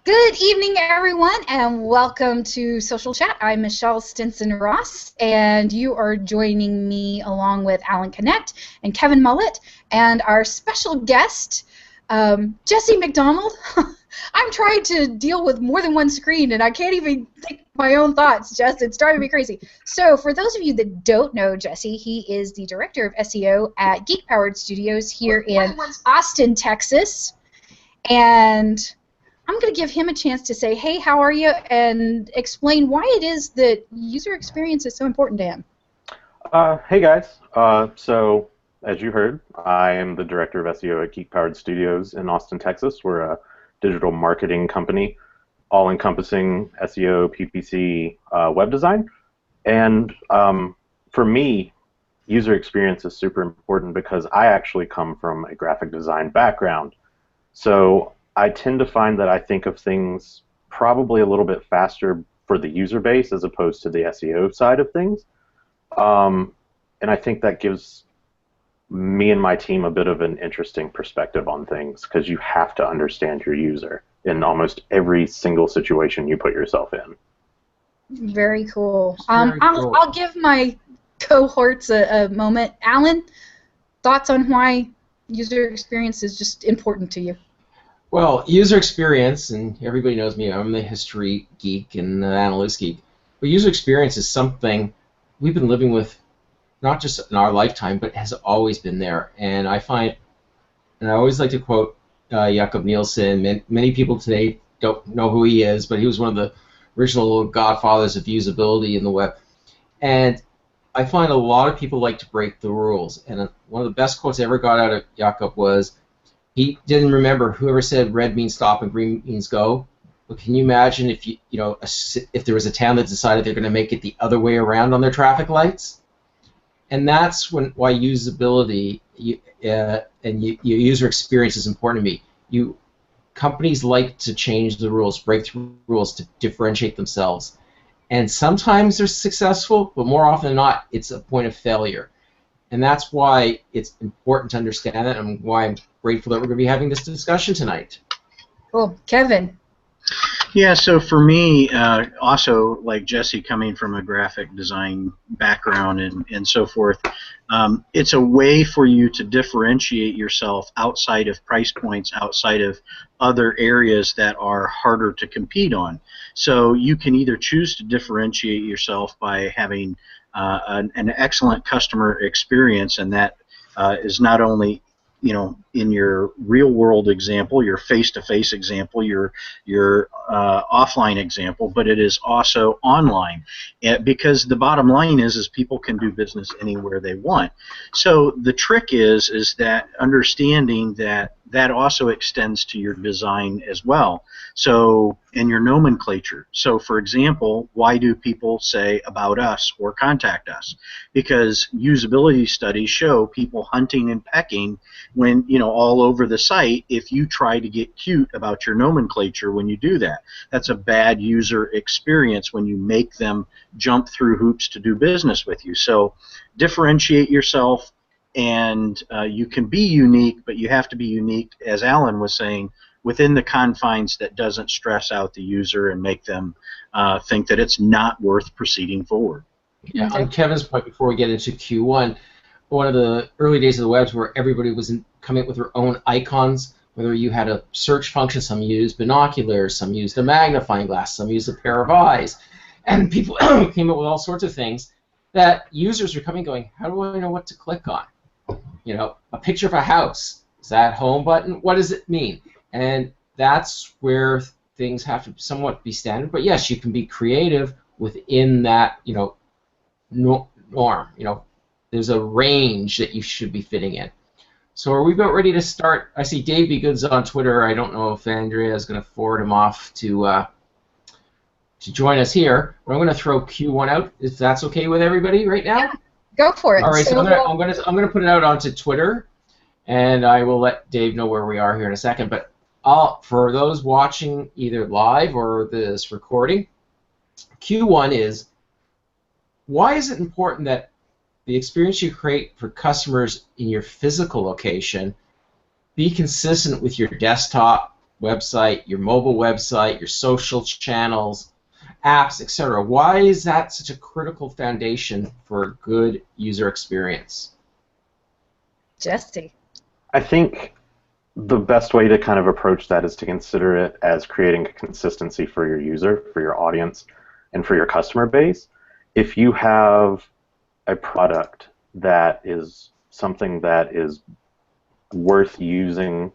Good evening, everyone, and welcome to Social Chat. I'm Michelle Stinson-Ross, and you are joining me along with Alan Connect and Kevin Mullett, and our special guest, Jesse McDonald. I'm trying to deal with more than one screen, and I can't even think my own thoughts, Jess. It's driving me crazy. So for those of you that don't know Jesse, he is the Director of SEO at Geek Powered Studios here in Austin, Texas, and I'm going to give him a chance to say, hey, how are you, and explain why it is that user experience is so important to him. Hey, guys. So, as you heard, I am the Director of SEO at Geek Powered Studios in Austin, Texas. We're a digital marketing company, all-encompassing SEO, PPC, web design. And for me, user experience is super important because I actually come from a graphic design background. So I tend to find that I think of things probably a little bit faster for the user base as opposed to the SEO side of things. And I think that gives me and my team a bit of an interesting perspective on things because you have to understand your user in almost every single situation you put yourself in. Very cool. I'll give my cohorts a moment. Alan, thoughts on why user experience is just important to you? Well, user experience, and everybody knows me, I'm the history geek and the analytics geek, but user experience is something we've been living with not just in our lifetime, but has always been there. And I find, and I always like to quote Jakob Nielsen, many people today don't know who he is, but he was one of the original godfathers of usability in the web. And I find a lot of people like to break the rules. And one of the best quotes I ever got out of Jakob was, he didn't remember whoever said red means stop and green means go. But can you imagine if if there was a town that decided they're going to make it the other way around on their traffic lights? And that's why usability and your user experience is important to me. Companies like to change the rules, break through rules to differentiate themselves. And sometimes they're successful, but more often than not, it's a point of failure. And that's why it's important to understand that, and why I'm grateful that we're going to be having this discussion tonight. Cool. Kevin? Yeah, so for me, also, like Jesse, coming from a graphic design background and so forth, it's a way for you to differentiate yourself outside of price points, outside of other areas that are harder to compete on. So you can either choose to differentiate yourself by having an excellent customer experience, and that is not only in your real-world example, your face-to-face example, your offline example, but it is also online, because the bottom line is people can do business anywhere they want. So the trick is that understanding that also extends to your design as well. So, and your nomenclature. So, for example, why do people say about us or contact us? Because usability studies show people hunting and pecking when, all over the site if you try to get cute about your nomenclature when you do that. That's a bad user experience when you make them jump through hoops to do business with you. So, differentiate yourself. And you can be unique, but you have to be unique, as Alan was saying, within the confines that doesn't stress out the user and make them think that it's not worth proceeding forward. Yeah, on Kevin's point, before we get into Q1, one of the early days of the web where everybody was coming up with their own icons, whether you had a search function, some used binoculars, some used a magnifying glass, some used a pair of eyes, and people came up with all sorts of things that users are coming going, how do I know what to click on? A picture of a house. Is that home button? What does it mean? And that's where things have to somewhat be standard. But yes, you can be creative within that, norm. There's a range that you should be fitting in. So are we about ready to start? I see Dave B. Good's on Twitter. I don't know if Andrea is going to forward him off to join us here. But I'm going to throw Q1 out, if that's okay with everybody right now. Yeah. Go for it. All right, so I'm gonna put it out onto Twitter, and I will let Dave know where we are here in a second. But for those watching either live or this recording, Q1 is, why is it important that the experience you create for customers in your physical location be consistent with your desktop, website, your mobile website, your social channels, apps, etc. Why is that such a critical foundation for a good user experience? Jesse. I think the best way to kind of approach that is to consider it as creating a consistency for your user, for your audience, and for your customer base. If you have a product that is something that is worth using,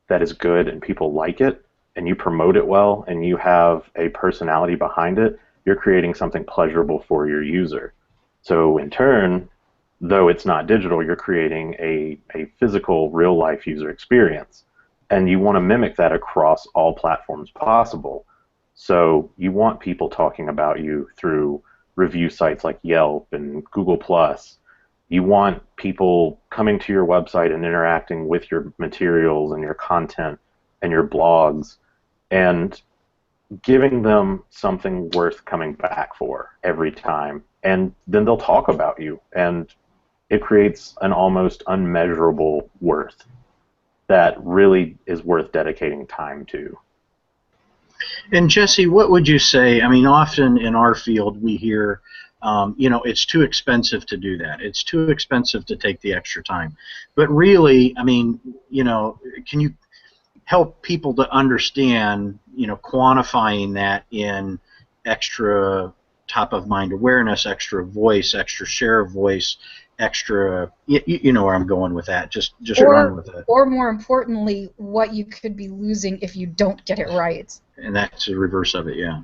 that is good, and people like it, and you promote it well, and you have a personality behind it, you're creating something pleasurable for your user. So in turn, though it's not digital, you're creating a physical, real-life user experience. And you want to mimic that across all platforms possible. So you want people talking about you through review sites like Yelp and Google+. You want people coming to your website and interacting with your materials and your content and your blogs and giving them something worth coming back for every time. And then they'll talk about you. And it creates an almost unmeasurable worth that really is worth dedicating time to. And Jesse, what would you say? I mean, often in our field we hear, it's too expensive to do that. It's too expensive to take the extra time. But really, I mean, can you help people to understand, quantifying that in extra top-of-mind awareness, extra voice, extra share of voice, extra, you know where I'm going with that. Just run with it. Or more importantly, what you could be losing if you don't get it right. And that's the reverse of it, yeah.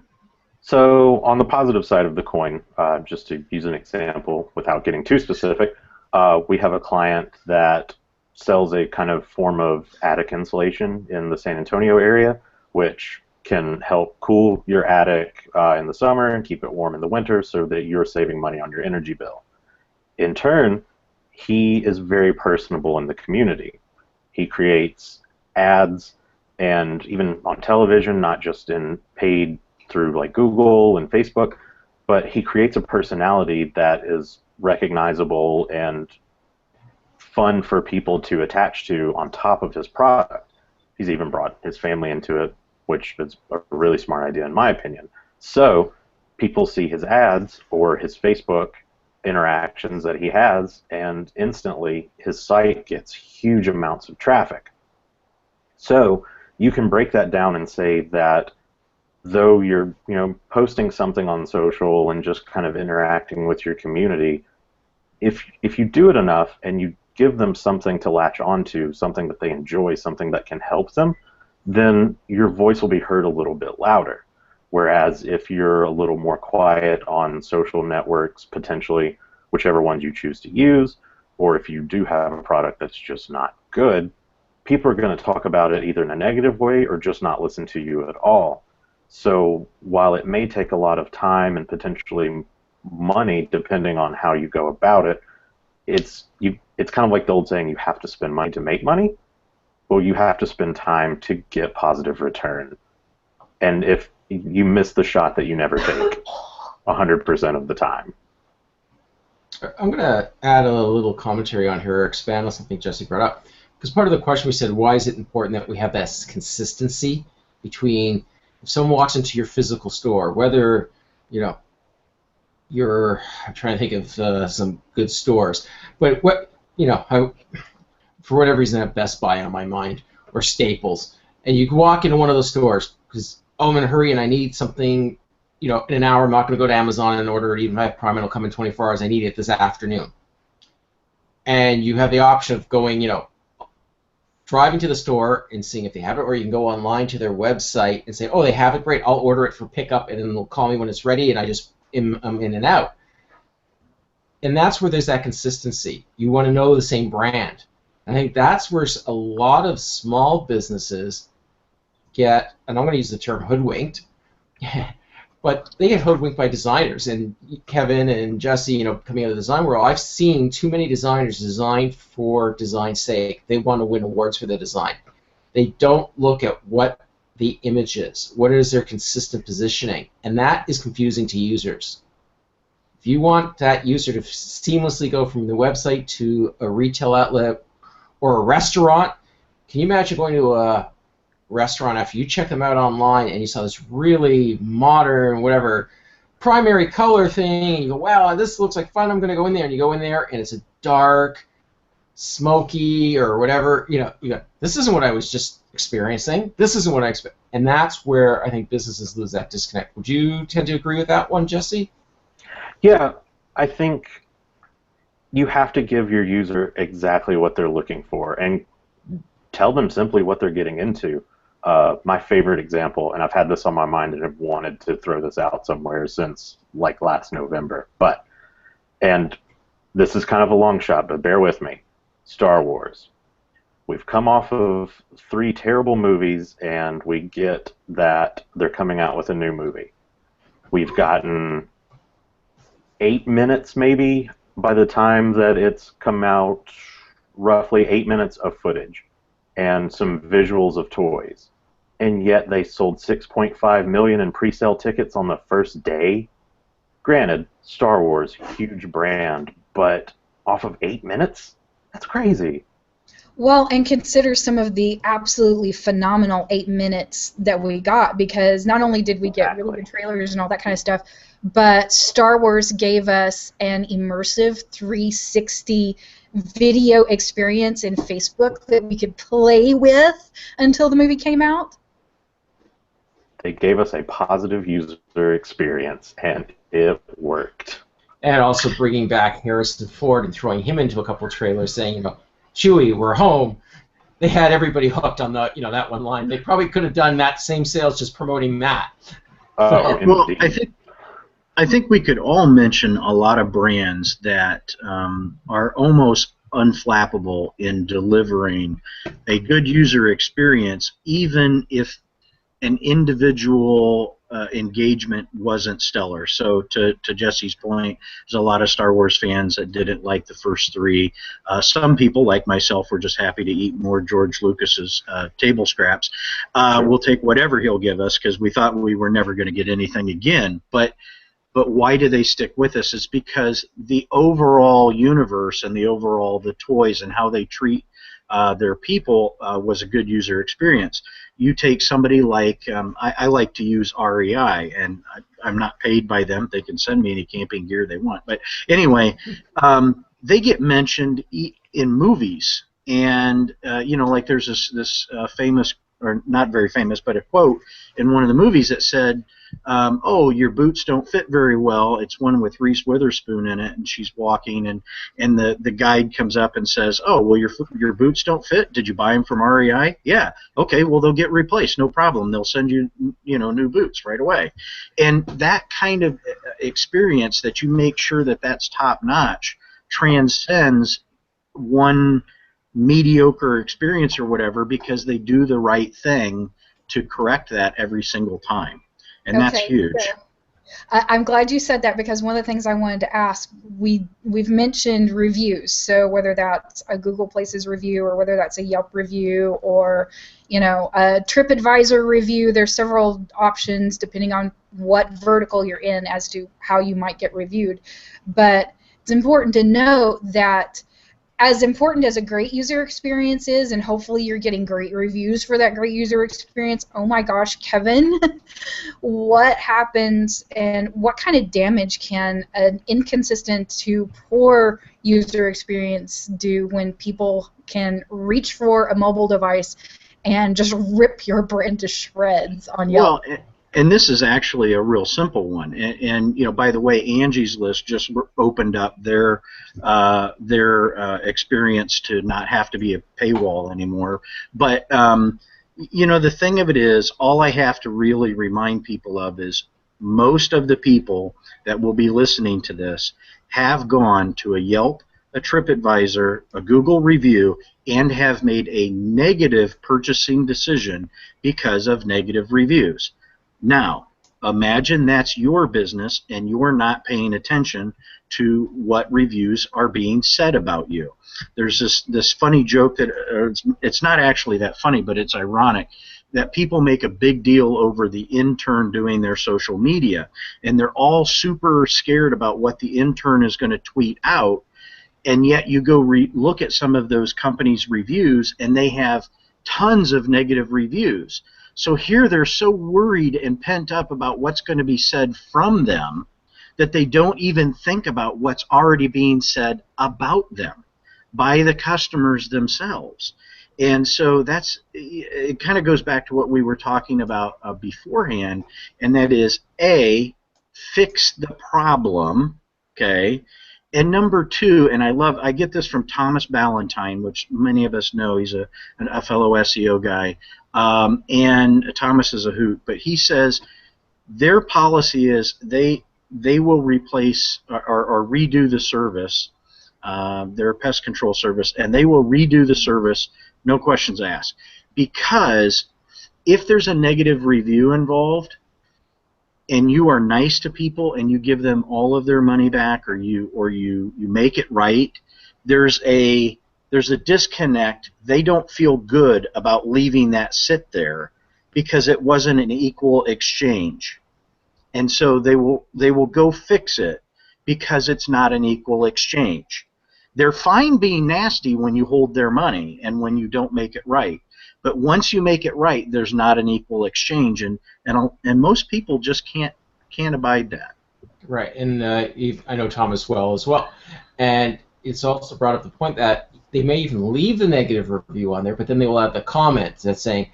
So on the positive side of the coin, just to use an example without getting too specific, we have a client that sells a kind of form of attic insulation in the San Antonio area, which can help cool your attic in the summer and keep it warm in the winter so that you're saving money on your energy bill. In turn, he is very personable in the community. He creates ads and even on television, not just in paid through like Google and Facebook, but he creates a personality that is recognizable and fun for people to attach to on top of his product. He's even brought his family into it, which is a really smart idea in my opinion. So people see his ads or his Facebook interactions that he has, and instantly his site gets huge amounts of traffic. So you can break that down and say that though you're posting something on social and just kind of interacting with your community, if you do it enough and you give them something to latch onto, something that they enjoy, something that can help them, then your voice will be heard a little bit louder. Whereas if you're a little more quiet on social networks, potentially whichever ones you choose to use, or if you do have a product that's just not good, people are going to talk about it either in a negative way or just not listen to you at all. So while it may take a lot of time and potentially money, depending on how you go about it, it's kind of like the old saying, you have to spend money to make money. Well, you have to spend time to get positive return. And if you miss the shot that you never take 100% of the time. I'm going to add a little commentary on here, expand on something Jesse brought up. Because part of the question we said, why is it important that we have that consistency between if someone walks into your physical store, whether, I'm trying to think of some good stores, but for whatever reason I have Best Buy on my mind, or Staples, and you walk into one of those stores because, I'm in a hurry and I need something, in an hour. I'm not going to go to Amazon and order it, even if I have Prime, it'll come in 24 hours. I need it this afternoon. And you have the option of going, driving to the store and seeing if they have it, or you can go online to their website and say, oh, they have it, great, I'll order it for pickup, and then they'll call me when it's ready, and I'm in and out. And that's where there's that consistency. You want to know the same brand. I think that's where a lot of small businesses get, and I'm going to use the term hoodwinked, but they get hoodwinked by designers. And Kevin and Jesse, coming out of the design world, I've seen too many designers design for design's sake. They want to win awards for their design. They don't look at what the image is, what is their consistent positioning, and that is confusing to users. If you want that user to seamlessly go from the website to a retail outlet or a restaurant, can you imagine going to a restaurant, after you check them out online and you saw this really modern, whatever, primary color thing, and you go, wow, this looks like fun, I'm going to go in there, and you go in there, and it's a dark, smoky, or whatever, you go, this isn't what I was just experiencing, this isn't what I expect, and that's where I think businesses lose that disconnect. Would you tend to agree with that one, Jesse? Yeah, I think you have to give your user exactly what they're looking for and tell them simply what they're getting into. My favorite example, and I've had this on my mind and have wanted to throw this out somewhere since like last November, and this is kind of a long shot, but bear with me. Star Wars. We've come off of 3 terrible movies, and we get that they're coming out with a new movie. We've gotten 8 minutes, maybe, by the time that it's come out, roughly 8 minutes of footage and some visuals of toys. And yet they sold 6.5 million in pre-sale tickets on the first day. Granted, Star Wars, huge brand, but off of 8 minutes? That's crazy. Well, and consider some of the absolutely phenomenal 8 minutes that we got, because not only did we get really good trailers and all that kind of stuff, but Star Wars gave us an immersive 360 video experience in Facebook that we could play with until the movie came out. They gave us a positive user experience, and it worked. And also bringing back Harrison Ford and throwing him into a couple of trailers saying, Chewie, we're home. They had everybody hooked on the, that one line. They probably could have done that same sales just promoting that. Well, I think we could all mention a lot of brands that are almost unflappable in delivering a good user experience, even if an individual engagement wasn't stellar. So to Jesse's point, there's a lot of Star Wars fans that didn't like the first 3. Some people, like myself, were just happy to eat more George Lucas's table scraps. We'll take whatever he'll give us because we thought we were never going to get anything again. But why do they stick with us? It's because the overall universe and the toys and how they treat their people was a good user experience. You take somebody like, I like to use REI, and I'm not paid by them. They can send me any camping gear they want. But anyway, they get mentioned in movies. And, like there's this famous, or not very famous, but a quote in one of the movies that said, oh, your boots don't fit very well. It's one with Reese Witherspoon in it, and she's walking, and the guide comes up and says, oh, well, your boots don't fit? Did you buy them from REI? Yeah. Okay, well, they'll get replaced. No problem. They'll send you, new boots right away. And that kind of experience that you make sure that that's top-notch transcends one mediocre experience or whatever, because they do the right thing to correct that every single time. And that's huge. So I'm glad you said that, because one of the things I wanted to ask, we've mentioned reviews. So whether that's a Google Places review or whether that's a Yelp review or a TripAdvisor review, there's several options depending on what vertical you're in as to how you might get reviewed. But it's important to know that as important as a great user experience is, and hopefully you're getting great reviews for that great user experience, oh my gosh, Kevin, what happens and what kind of damage can an inconsistent to poor user experience do when people can reach for a mobile device and just rip your brand to shreds on Yelp? Well, and this is actually a real simple one. And by the way, Angie's List just opened up their experience to not have to be a paywall anymore. But the thing of it is, all I have to really remind people of is most of the people that will be listening to this have gone to a Yelp, a TripAdvisor, a Google review, and have made a negative purchasing decision because of negative reviews. Now, imagine that's your business and you're not paying attention to what reviews are being said about you. There's this funny joke that it's not actually that funny, but it's ironic that people make a big deal over the intern doing their social media, and they're all super scared about what the intern is going to tweet out, and yet you go look at some of those companies' reviews, and they have tons of negative reviews. So here they're so worried and pent up about what's going to be said from them that they don't even think about what's already being said about them by the customers themselves. And so it kind of goes back to what we were talking about beforehand, and that is, A, fix the problem, okay? And number two, and I get this from Thomas Ballantyne, which many of us know. He's a fellow SEO guy, and Thomas is a hoot, but he says their policy is they will replace or redo the service. They're a pest control service, and they will redo the service, no questions asked. Because if there's a negative review involved, and you are nice to people and you give them all of their money back, or you make it right, there's a disconnect. They don't feel good about leaving that sit there because it wasn't an equal exchange. And so they will go fix it because it's not an equal exchange. They're fine being nasty when you hold their money and when you don't make it right. But once you make it right, there's not an equal exchange, and most people just can't abide that. Right, and I know Thomas well as well, and it's also brought up the point that they may even leave the negative review on there, but then they will add the comment that's saying,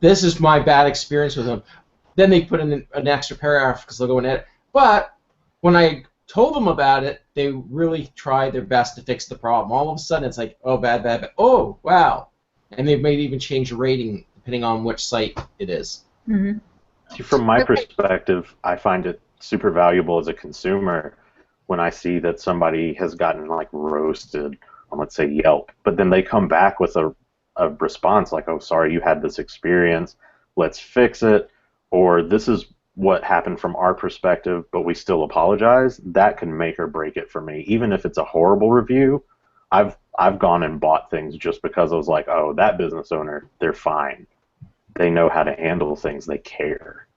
"This is my bad experience with them." Then they put in an extra paragraph because they'll go and edit. But when I told them about it, they really tried their best to fix the problem. All of a sudden, it's like, oh, bad. Oh, wow. And they may even change the rating depending on which site it is. Mm-hmm. See, from my perspective, I find it super valuable as a consumer when I see that somebody has gotten like roasted on, let's say, Yelp, but then they come back with a response like, oh, sorry, you had this experience, let's fix it, or this is what happened from our perspective, but we still apologize. That can make or break it for me. Even if it's a horrible review, I've gone and bought things just because I was like, oh, that business owner, they're fine. They know how to handle things. They care.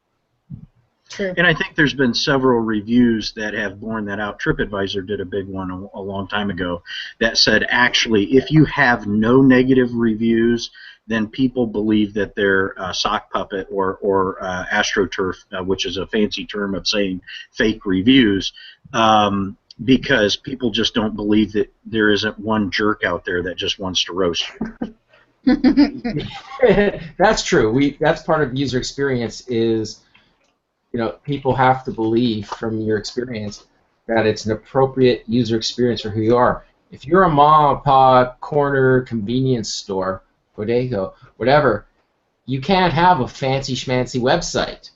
True. And I think there's been several reviews that have borne that out. TripAdvisor did a big one a long time ago that said, actually, if you have no negative reviews, then people believe that they're sock puppet or astroturf, which is a fancy term of saying fake reviews, because people just don't believe that there isn't one jerk out there that just wants to roast you. That's true. That's part of user experience is, people have to believe from your experience that it's an appropriate user experience for who you are. If you're a mom and pop corner convenience store, bodega, whatever, you can't have a fancy schmancy website.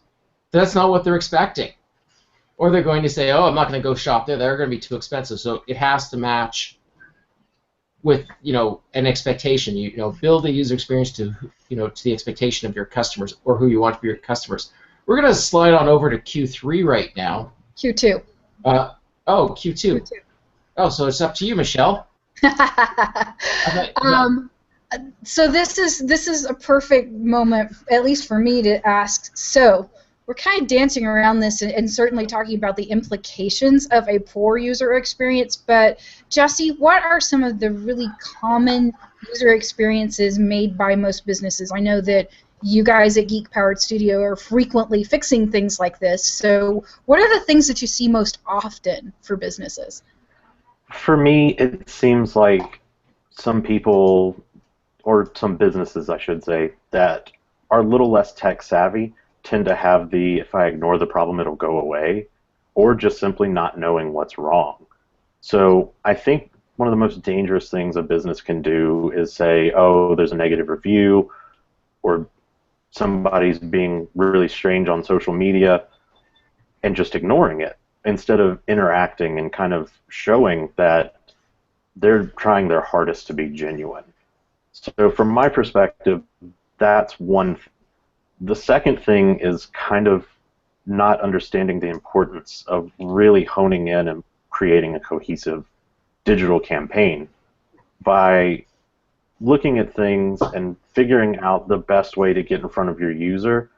That's not what they're expecting. Or they're going to say, oh, I'm not going to go shop there. They're going to be too expensive. So it has to match with, an expectation. Build a user experience to the expectation of your customers or who you want to be your customers. We're going to slide on over to Q3 right now. Q2. Q2. Oh, so it's up to you, Michelle. So this is a perfect moment, at least for me, to ask. So we're kind of dancing around this and certainly talking about the implications of a poor user experience. But Jesse, what are some of the really common user experiences made by most businesses? I know that you guys at Geek Powered Studio are frequently fixing things like this. So what are the things that you see most often for businesses? For me, it seems like some people, or some businesses, I should say, that are a little less tech savvy tend to have the, if I ignore the problem, it'll go away, or just simply not knowing what's wrong. So I think one of the most dangerous things a business can do is say, oh, there's a negative review, or somebody's being really strange on social media, and just ignoring it instead of interacting and kind of showing that they're trying their hardest to be genuine. So from my perspective, that's one. The second thing is kind of not understanding the importance of really honing in and creating a cohesive digital campaign by looking at things and figuring out the best way to get in front of your user.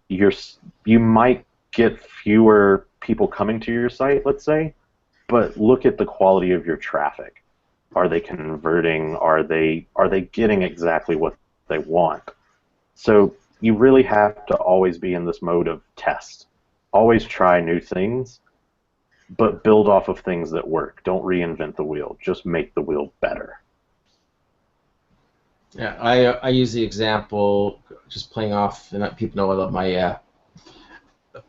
You might get fewer people coming to your site, let's say, but look at the quality of your traffic. Are they converting? Are they getting exactly what they want. So you really have to always be in this mode of test. Always try new things, but build off of things that work. Don't reinvent the wheel. Just make the wheel better. Yeah, I use the example, just playing off, and people know I love my,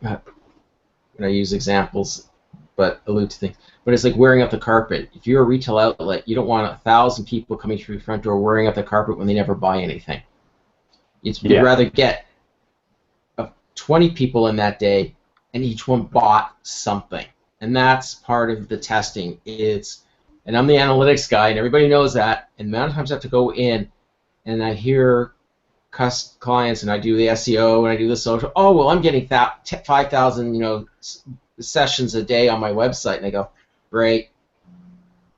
I use examples, but allude to things. But it's like wearing up the carpet. If you're a retail outlet, you don't want 1,000 people coming through the front door wearing up the carpet when they never buy anything. You'd rather get 20 people in that day, and each one bought something. And that's part of the testing. And I'm the analytics guy, and everybody knows that. And the amount of times I have to go in, and I hear clients, and I do the SEO, and I do the social. Oh, well, I'm getting 5,000, sessions a day on my website, and I go, great.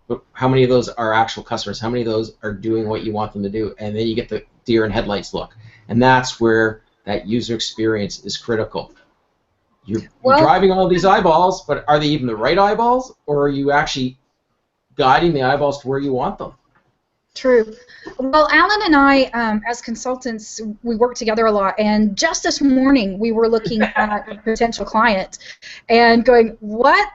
But how many of those are actual customers? How many of those are doing what you want them to do? And then you get the deer in headlights look, and that's where that user experience is critical. You're driving all these eyeballs, but are they even the right eyeballs, or are you actually guiding the eyeballs to where you want them? True. Well, Alan and I, as consultants, we work together a lot, and just this morning we were looking at a potential client and going, what?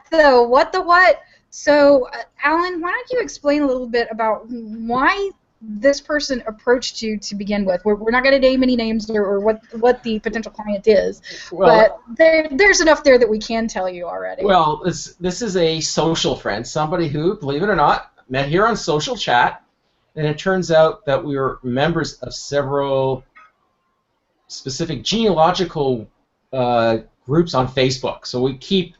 So, Alan, why don't you explain a little bit about why this person approached you to begin with? We're not going to name any names or what the potential client is, but there's enough there that we can tell you already. Well, this is a social friend, somebody who, believe it or not, met here on social chat. And it turns out that we were members of several specific genealogical groups on Facebook. So we keep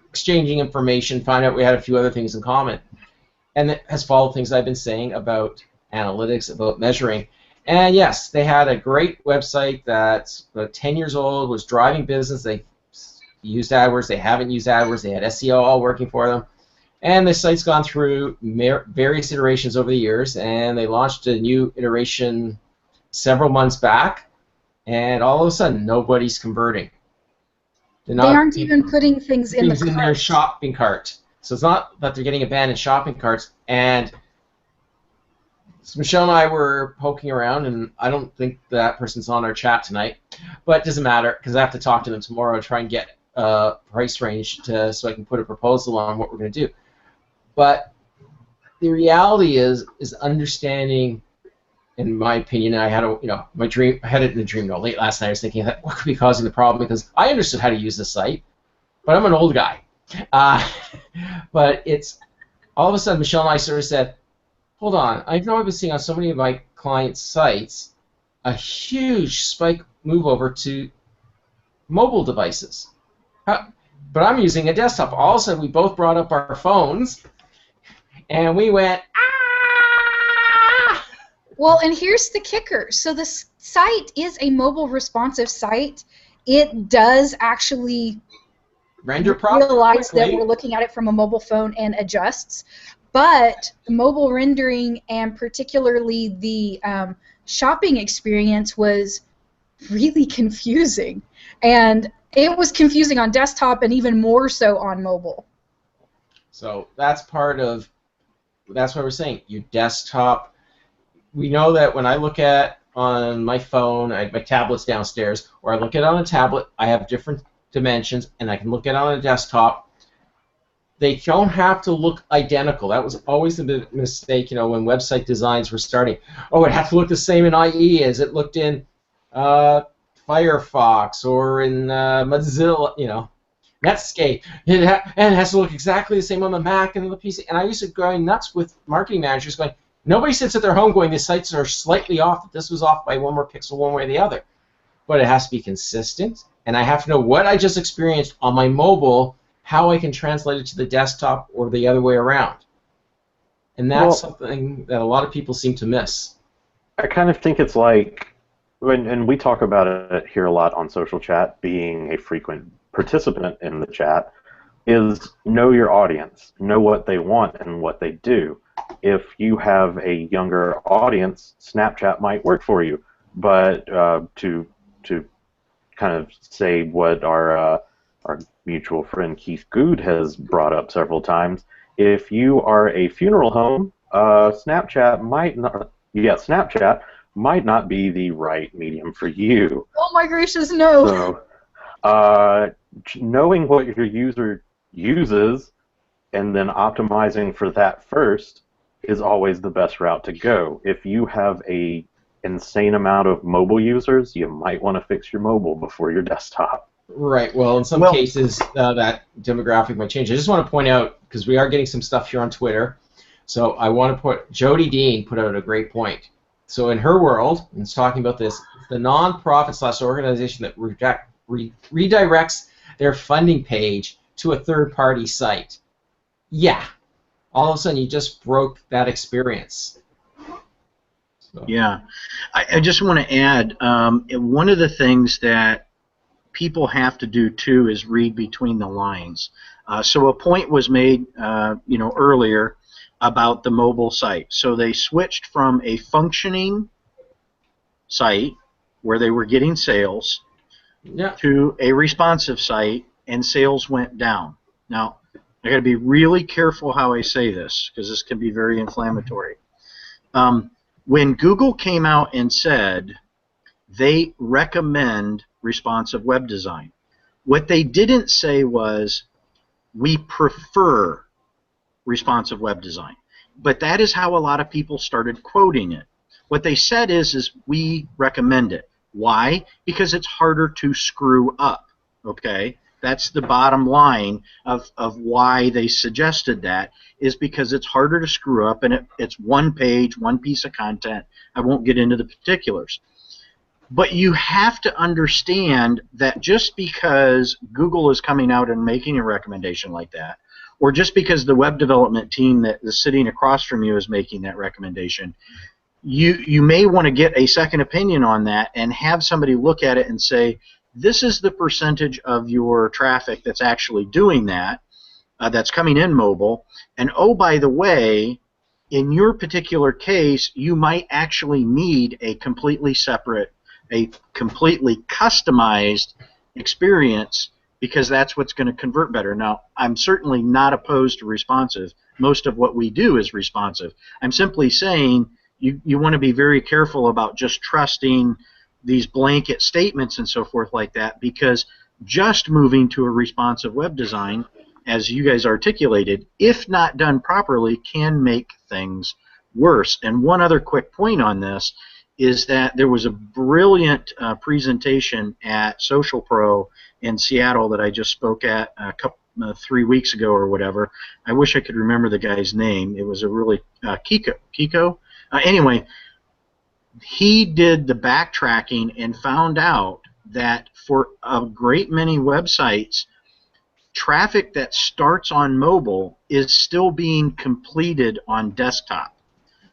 exchanging information, find out we had a few other things in common. And it has followed things I've been saying about analytics, about measuring. And yes, they had a great website that's about 10 years old, was driving business. They used AdWords, they haven't used AdWords, they had SEO all working for them. And the site's gone through various iterations over the years, and they launched a new iteration several months back, and all of a sudden, nobody's converting. They aren't even putting things in their shopping cart. So it's not that they're getting abandoned shopping carts. And so Michelle and I were poking around, and I don't think that person's on our chat tonight, but it doesn't matter because I have to talk to them tomorrow and try and get a price range so I can put a proposal on what we're going to do. But the reality is understanding, in my opinion, I had my dream. I had it in a dream late last night. I was thinking, what could be causing the problem? Because I understood how to use the site, but I'm an old guy. But it's all of a sudden, Michelle and I sort of said, hold on. I know I've been seeing on so many of my clients' sites a huge spike move over to mobile devices. But I'm using a desktop. All of a sudden, we both brought up our phones. And we went, ah! Well, and here's the kicker. So the site is a mobile responsive site. It does actually realize that we're looking at it from a mobile phone and adjusts. But mobile rendering and particularly the shopping experience was really confusing. And it was confusing on desktop and even more so on mobile. So that's why we're saying your desktop. We know that when I look at on my phone, my tablet's downstairs, or I look at it on a tablet, I have different dimensions, and I can look at it on a desktop. They don't have to look identical. That was always the mistake, when website designs were starting. Oh, it has to look the same in IE as it looked in Firefox or in Mozilla, Netscape, and it has to look exactly the same on the Mac and on the PC. And I used to go nuts with marketing managers going, nobody sits at their home going, the sites are slightly off, that this was off by one more pixel one way or the other. But it has to be consistent, and I have to know what I just experienced on my mobile, how I can translate it to the desktop or the other way around. And that's something that a lot of people seem to miss. I kind of think it's like, and we talk about it here a lot on social chat, being a frequent participant in the chat, is know your audience, know what they want and what they do. If you have a younger audience, Snapchat might work for you, but to kind of say what our mutual friend Keith Good has brought up several times, if you are a funeral home, Snapchat might not be the right medium for you. Oh my gracious, no. So, knowing what your user uses and then optimizing for that first is always the best route to go. If you have a insane amount of mobile users, you might want to fix your mobile before your desktop. Right. Well, in some cases, that demographic might change. I just want to point out, because we are getting some stuff here on Twitter, so I want to put, Jody Dean put out a great point. So in her world, and it's talking about this, the nonprofit/organization that redirects their funding page to a third-party site. Yeah. All of a sudden, you just broke that experience. So. Yeah. I just want to add, one of the things that people have to do too is read between the lines. So a point was made, earlier about the mobile site. So they switched from a functioning site where they were getting sales to a responsive site, and sales went down. Now, I got to be really careful how I say this because this can be very inflammatory. When Google came out and said they recommend responsive web design, what they didn't say was we prefer responsive web design. But that is how a lot of people started quoting it. What they said is we recommend it. Why? Because it's harder to screw up. Okay? That's the bottom line of why they suggested that, is because it's harder to screw up, and it's one page, one piece of content. I won't get into the particulars. But you have to understand that just because Google is coming out and making a recommendation like that, or just because the web development team that is sitting across from you is making that recommendation, you may want to get a second opinion on that and have somebody look at it and say, this is the percentage of your traffic that's actually doing that, that's coming in mobile, and oh, by the way, in your particular case, you might actually need a completely separate, a completely customized experience, because that's what's going to convert better. Now, I'm certainly not opposed to responsive. Most of what we do is responsive. I'm simply saying you want to be very careful about just trusting these blanket statements and so forth like that, because just moving to a responsive web design, as you guys articulated, if not done properly, can make things worse. And one other quick point on this is that there was a brilliant presentation at Social Pro in Seattle that I just spoke at 3 weeks ago or whatever. I wish I could remember the guy's name. It was a really Kiko. Anyway, he did the backtracking and found out that for a great many websites, traffic that starts on mobile is still being completed on desktop.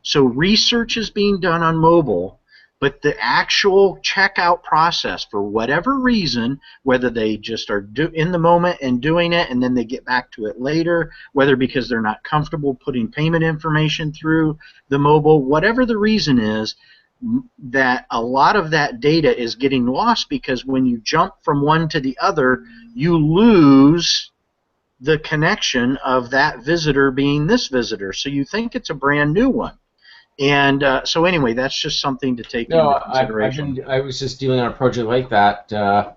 So research is being done on mobile, but the actual checkout process, for whatever reason, whether they just are in the moment and doing it and then they get back to it later, whether because they're not comfortable putting payment information through the mobile, whatever the reason is, that a lot of that data is getting lost, because when you jump from one to the other, you lose the connection of that visitor being this visitor. So you think it's a brand new one. And so anyway, that's just something to take into consideration. I was just dealing on a project like that. That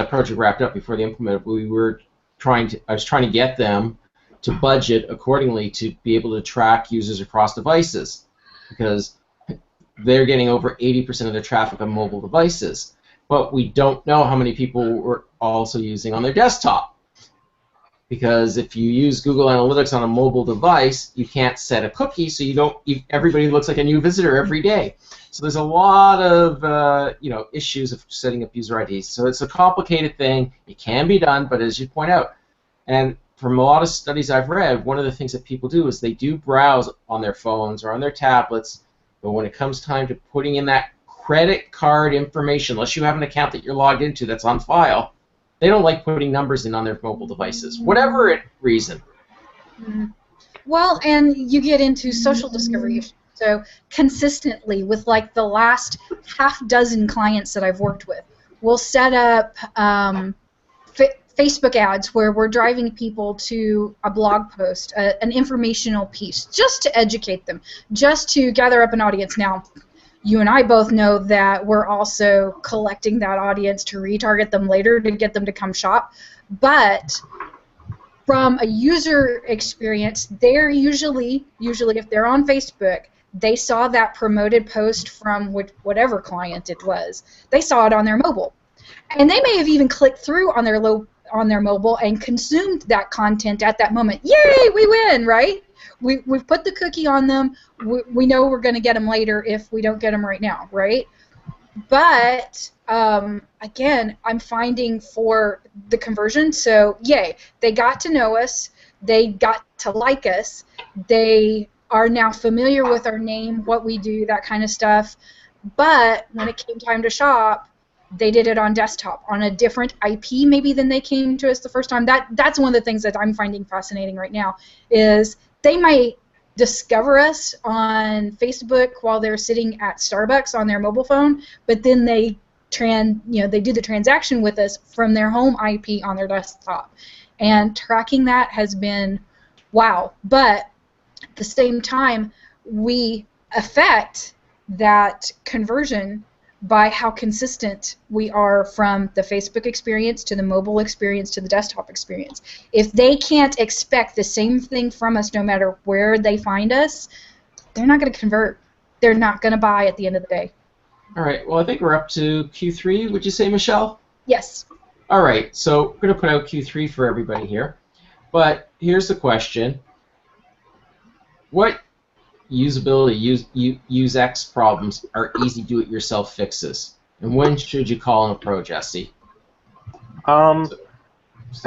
project wrapped up before they implemented. I was trying to get them to budget accordingly to be able to track users across devices, because they're getting over 80% of their traffic on mobile devices. But we don't know how many people were also using on their desktop. Because if you use Google Analytics on a mobile device, you can't set a cookie, so everybody looks like a new visitor every day. So there's a lot of issues of setting up user IDs. So it's a complicated thing. It can be done, but as you point out, and from a lot of studies I've read, one of the things that people do is they do browse on their phones or on their tablets, but when it comes time to putting in that credit card information, unless you have an account that you're logged into that's on file, they don't like putting numbers in on their mobile devices, whatever reason. Well, and you get into social discovery issues. So consistently, with like the last half dozen clients that I've worked with, we'll set up Facebook ads where we're driving people to a blog post, an informational piece, just to educate them, just to gather up an audience. Now, you and I both know that we're also collecting that audience to retarget them later to get them to come shop. But from a user experience, they're usually if they're on Facebook, they saw that promoted post from whatever client it was. They saw it on their mobile, and they may have even clicked through on their mobile and consumed that content at that moment. Yay, we win, right? We've put the cookie on them. We know we're going to get them later if we don't get them right now, right? But again, I'm finding for the conversion, so yay, they got to know us, they got to like us, they are now familiar with our name, what we do, that kind of stuff. But when it came time to shop, they did it on desktop, on a different IP maybe than they came to us the first time. That's one of the things that I'm finding fascinating right now, is they might discover us on Facebook while they're sitting at Starbucks on their mobile phone, but then they do the transaction with us from their home IP on their desktop. And tracking that has been wow. But at the same time, we affect that conversion by how consistent we are from the Facebook experience to the mobile experience to the desktop experience. If they can't expect the same thing from us no matter where they find us, they're not going to convert. They're not going to buy at the end of the day. All right, well, I think we're up to Q3, would you say, Michelle? Yes. All right, so we're going to put out Q3 for everybody here. But here's the question. What usability, use X problems are easy do-it-yourself fixes? And when should you call in a pro, Jesse? I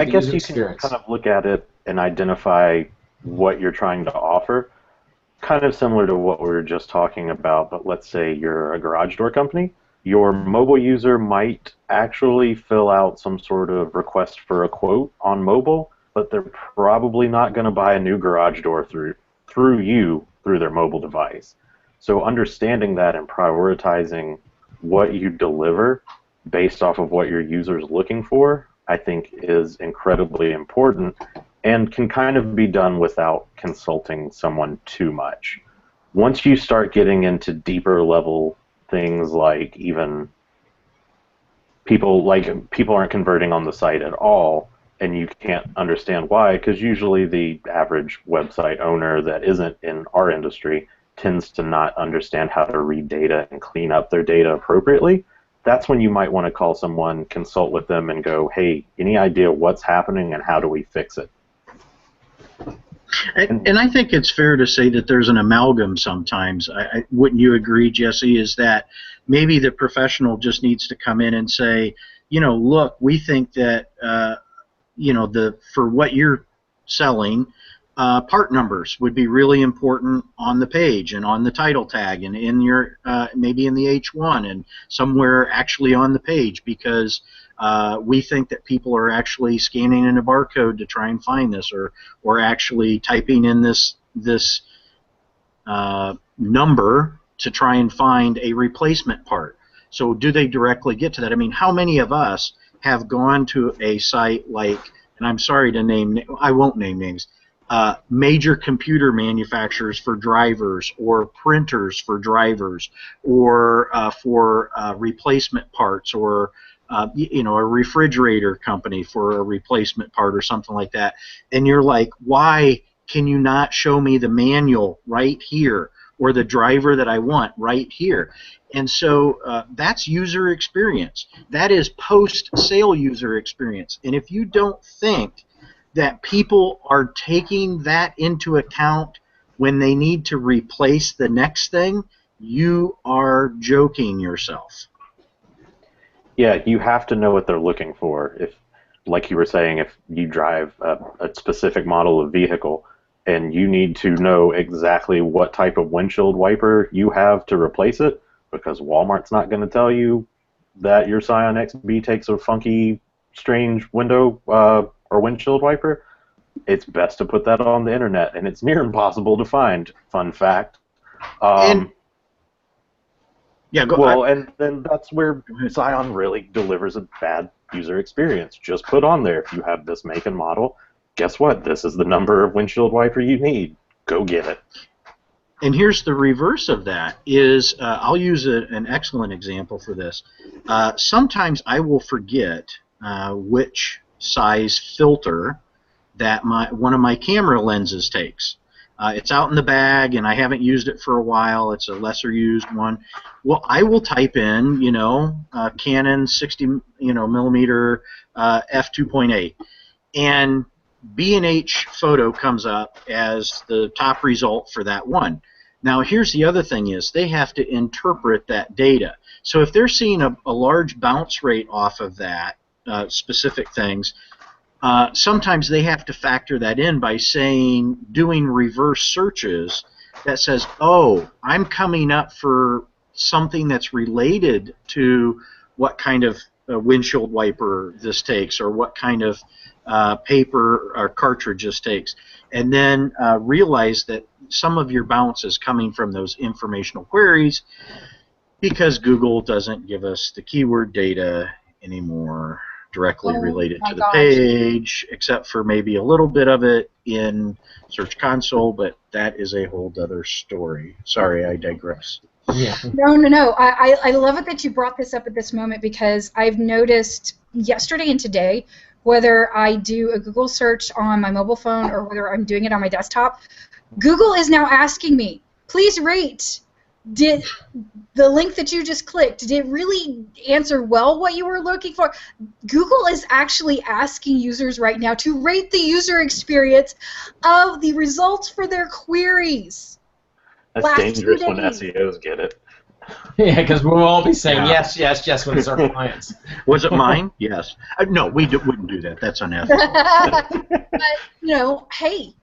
guess you can kind of look at it and identify what you're trying to offer. Kind of similar to what we were just talking about, but let's say you're a garage door company. Your mobile user might actually fill out some sort of request for a quote on mobile, but they're probably not going to buy a new garage door through their mobile device. So understanding that and prioritizing what you deliver based off of what your user is looking for, I think is incredibly important and can kind of be done without consulting someone too much. Once you start getting into deeper level things like even people aren't converting on the site at all, and you can't understand why, because usually the average website owner that isn't in our industry tends to not understand how to read data and clean up their data appropriately. That's when you might want to call someone, consult with them, and go, hey, any idea what's happening and how do we fix it? And I think it's fair to say that there's an amalgam sometimes. Wouldn't you agree, Jesse, is that maybe the professional just needs to come in and say, look, we think that, for what you're selling, part numbers would be really important on the page and on the title tag and in your maybe in the H1 and somewhere actually on the page, because we think that people are actually scanning in a barcode to try and find this, or actually typing in this number to try and find a replacement part. So do they directly get to that? I mean, how many of us have gone to a site like, and I'm sorry to name, I won't name names, major computer manufacturers for drivers, or printers for drivers, or for replacement parts, or a refrigerator company for a replacement part or something like that, and you're like, why can you not show me the manual right here, or the driver that I want right here? And so that's user experience. That is post-sale user experience. And if you don't think that people are taking that into account when they need to replace the next thing, you are joking yourself. Yeah, you have to know what they're looking for. If, like you were saying, if you drive a specific model of vehicle and you need to know exactly what type of windshield wiper you have to replace it, because Walmart's not going to tell you that your Scion XB takes a funky, strange window or windshield wiper, it's best to put that on the internet, and it's near impossible to find. Fun fact. Yeah, and then that's where Scion really delivers a bad user experience. Just put on there, if you have this make and model, guess what? This is the number of windshield wiper you need. Go get it. And here's the reverse of that is, I'll use an excellent example for this. Sometimes I will forget which size filter that one of my camera lenses takes. It's out in the bag, and I haven't used it for a while. It's a lesser used one. Well, I will type in, Canon 60 millimeter f2.8, and B&H photo comes up as the top result for that one. Now, here's the other thing is they have to interpret that data. So if they're seeing a large bounce rate off of that specific things, sometimes they have to factor that in by doing reverse searches that says, oh, I'm coming up for something that's related to what kind of windshield wiper this takes, or what kind of paper or cartridge this takes, and then realize that some of your bounce is coming from those informational queries because Google doesn't give us the keyword data anymore directly related to the page, except for maybe a little bit of it in Search Console, but that is a whole other story. Sorry, I digress. Yeah. No. I love it that you brought this up at this moment, because I've noticed yesterday and today, whether I do a Google search on my mobile phone or whether I'm doing it on my desktop, Google is now asking me, please rate. Did the link that you just clicked, did it really answer well what you were looking for? Google is actually asking users right now to rate the user experience of the results for their queries. That's dangerous when SEOs get it. Yeah, because we'll all be saying yes when it's our clients. Was it mine? Yes. No, we wouldn't do that. That's unethical. But, hey,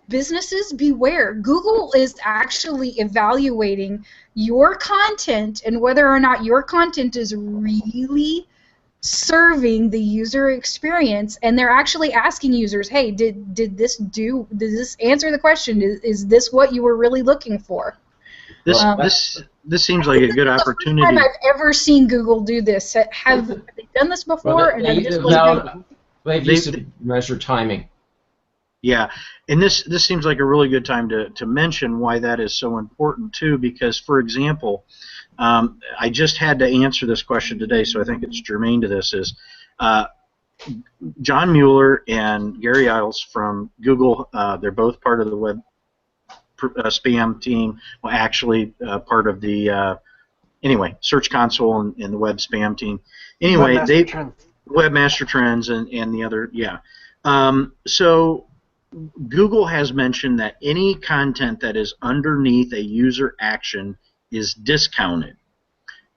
businesses beware. Google is actually evaluating your content and whether or not your content is really serving the user experience, and they're actually asking users, hey, did this answer the question? Is this what you were really looking for? This seems like a good opportunity. This is the first time I've ever seen Google do this. Have they done this before? They've used to measure timing. Yeah, and this seems like a really good time to mention why that is so important too, because, for example, I just had to answer this question today, so I think it's germane to this, is John Mueller and Gary Iles from Google, they're both part of the web spam team, well, actually part of the, Search Console and the web spam team. Anyway, Webmaster Trends and the other, yeah. So Google has mentioned that any content that is underneath a user action is discounted.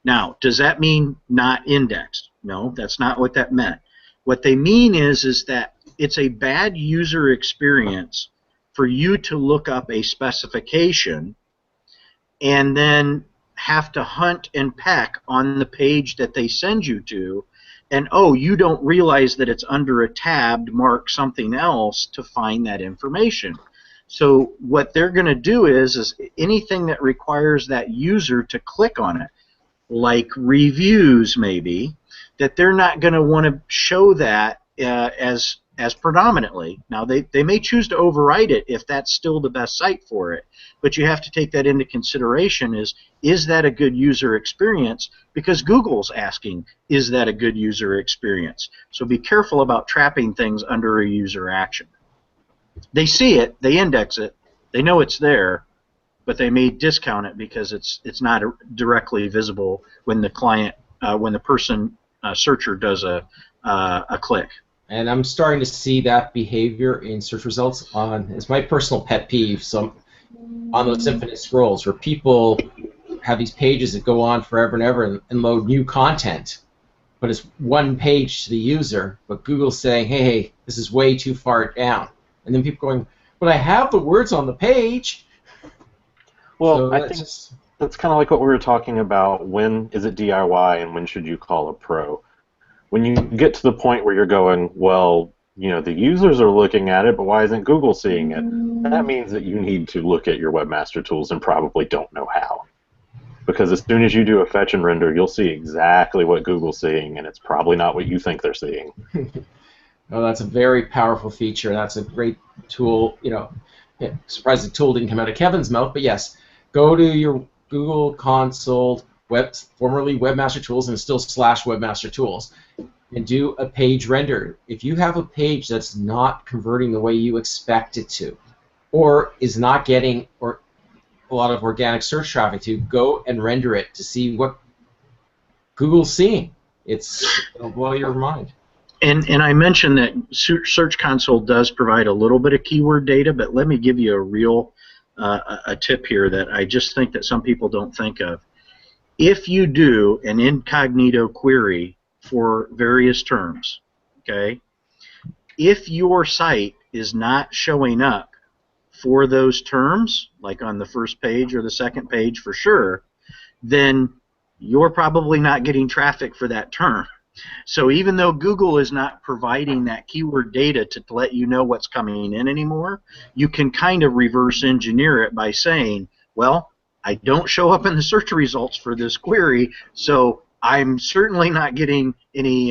Now, does that mean not indexed? No, that's not what that meant. What they mean is that it's a bad user experience for you to look up a specification and then have to hunt and peck on the page that they send you to, and you don't realize that it's under a tab marked something else to find that information. So what they're going to do is anything that requires that user to click on it, like reviews maybe, that they're not going to want to show that as predominantly. Now, they may choose to override it if that's still the best site for it, but you have to take that into consideration is that a good user experience? Because Google's asking, is that a good user experience? So be careful about trapping things under a user action. They see it, they index it, they know it's there, but they may discount it because it's not directly visible when the client, when the person searcher does a click. And I'm starting to see that behavior in search results it's my personal pet peeve, on those infinite scrolls where people have these pages that go on forever and ever and load new content, but it's one page to the user, but Google's saying, hey, this is way too far down. And then people going, but I have the words on the page. Well, so I think that's kind of like what we were talking about. When is it DIY and when should you call a pro? When you get to the point where you're going, well, the users are looking at it, but why isn't Google seeing it? That means that you need to look at your webmaster tools and probably don't know how. Because as soon as you do a fetch and render, you'll see exactly what Google's seeing, and it's probably not what you think they're seeing. Oh, that's a very powerful feature. That's a great tool. Surprised the tool didn't come out of Kevin's mouth, but yes. Go to your Google console, formerly Webmaster Tools and still /Webmaster Tools, and do a page render. If you have a page that's not converting the way you expect it to, or is not getting a lot of organic search traffic to, go and render it to see what Google's seeing. It'll blow your mind. And I mentioned that Search Console does provide a little bit of keyword data, but let me give you a real a tip here that I just think that some people don't think of. If you do an incognito query for various terms, okay, if your site is not showing up for those terms, like on the first page or the second page for sure, then you're probably not getting traffic for that term. So even though Google is not providing that keyword data to let you know what's coming in anymore, you can kind of reverse engineer it by saying, well, I don't show up in the search results for this query, so I'm certainly not getting any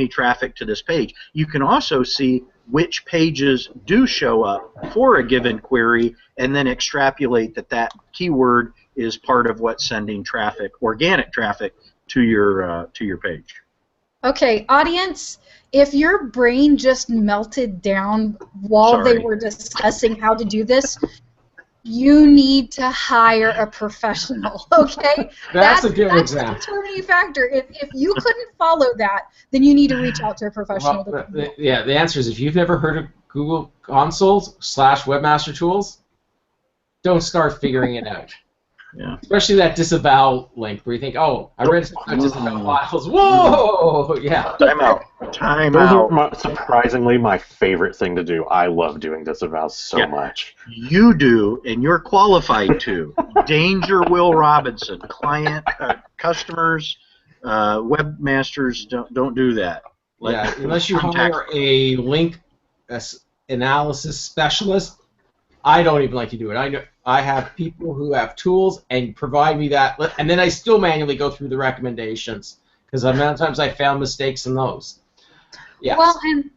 traffic to this page. You can also see which pages do show up for a given query and then extrapolate that keyword is part of what's sending traffic, organic traffic, to your page. Okay, audience, if your brain just melted down while they were discussing how to do this, you need to hire a professional, okay? That's a good example. That's the determining factor. If you couldn't follow that, then you need to reach out to a professional. Well, the answer is, if you've never heard of Google Consoles /Webmaster Tools, don't start figuring it out. Yeah. Especially that disavow link where you think, oh, I read disavow files. Whoa! Yeah. Time out. Time Those out. are surprisingly my favorite thing to do. I love doing disavows so much. You do, and you're qualified to. Danger, Will Robinson. Customers, webmasters don't do that. Unless you hire a link analysis specialist, I don't even like to do it. I have people who have tools and provide me that, and then I still manually go through the recommendations because the amount of times I found mistakes in those. Yes. Well, and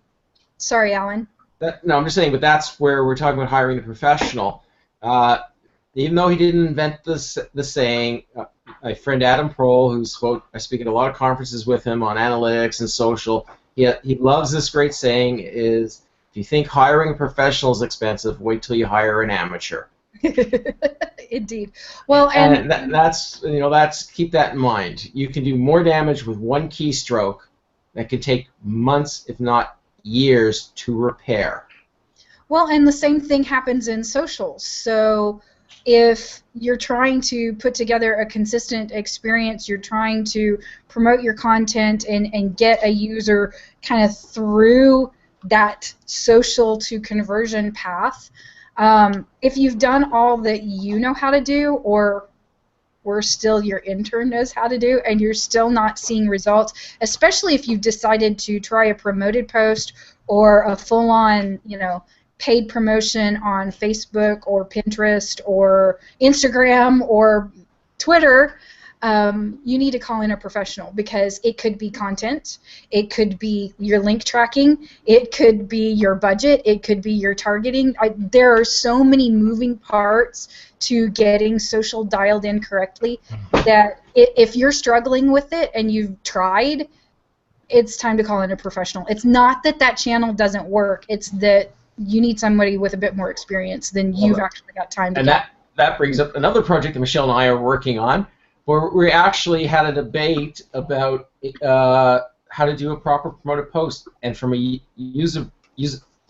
sorry, Alan. No, I'm just saying, but that's where we're talking about hiring a professional. Even though he didn't invent the saying, my friend Adam Prohl, I speak at a lot of conferences with him on analytics and social, he loves this great saying is, if you think hiring a professional is expensive, wait till you hire an amateur. Indeed. Well, and that's keep that in mind. You can do more damage with one keystroke that can take months, if not years, to repair. Well, and the same thing happens in socials. So if you're trying to put together a consistent experience, you're trying to promote your content and get a user kind of through that social to conversion path, if you've done all that you know how to do, or still your intern knows how to do, and you're still not seeing results, especially if you've decided to try a promoted post or a full-on, paid promotion on Facebook or Pinterest or Instagram or Twitter, you need to call in a professional, because it could be content, it could be your link tracking, it could be your budget, it could be your targeting. There are so many moving parts to getting social dialed in correctly that if you're struggling with it and you've tried, it's time to call in a professional. It's not that channel doesn't work, it's that you need somebody with a bit more experience than you've actually got time to get. That brings up another project that Michelle and I are working on, where we actually had a debate about how to do a proper promoted post, and from a user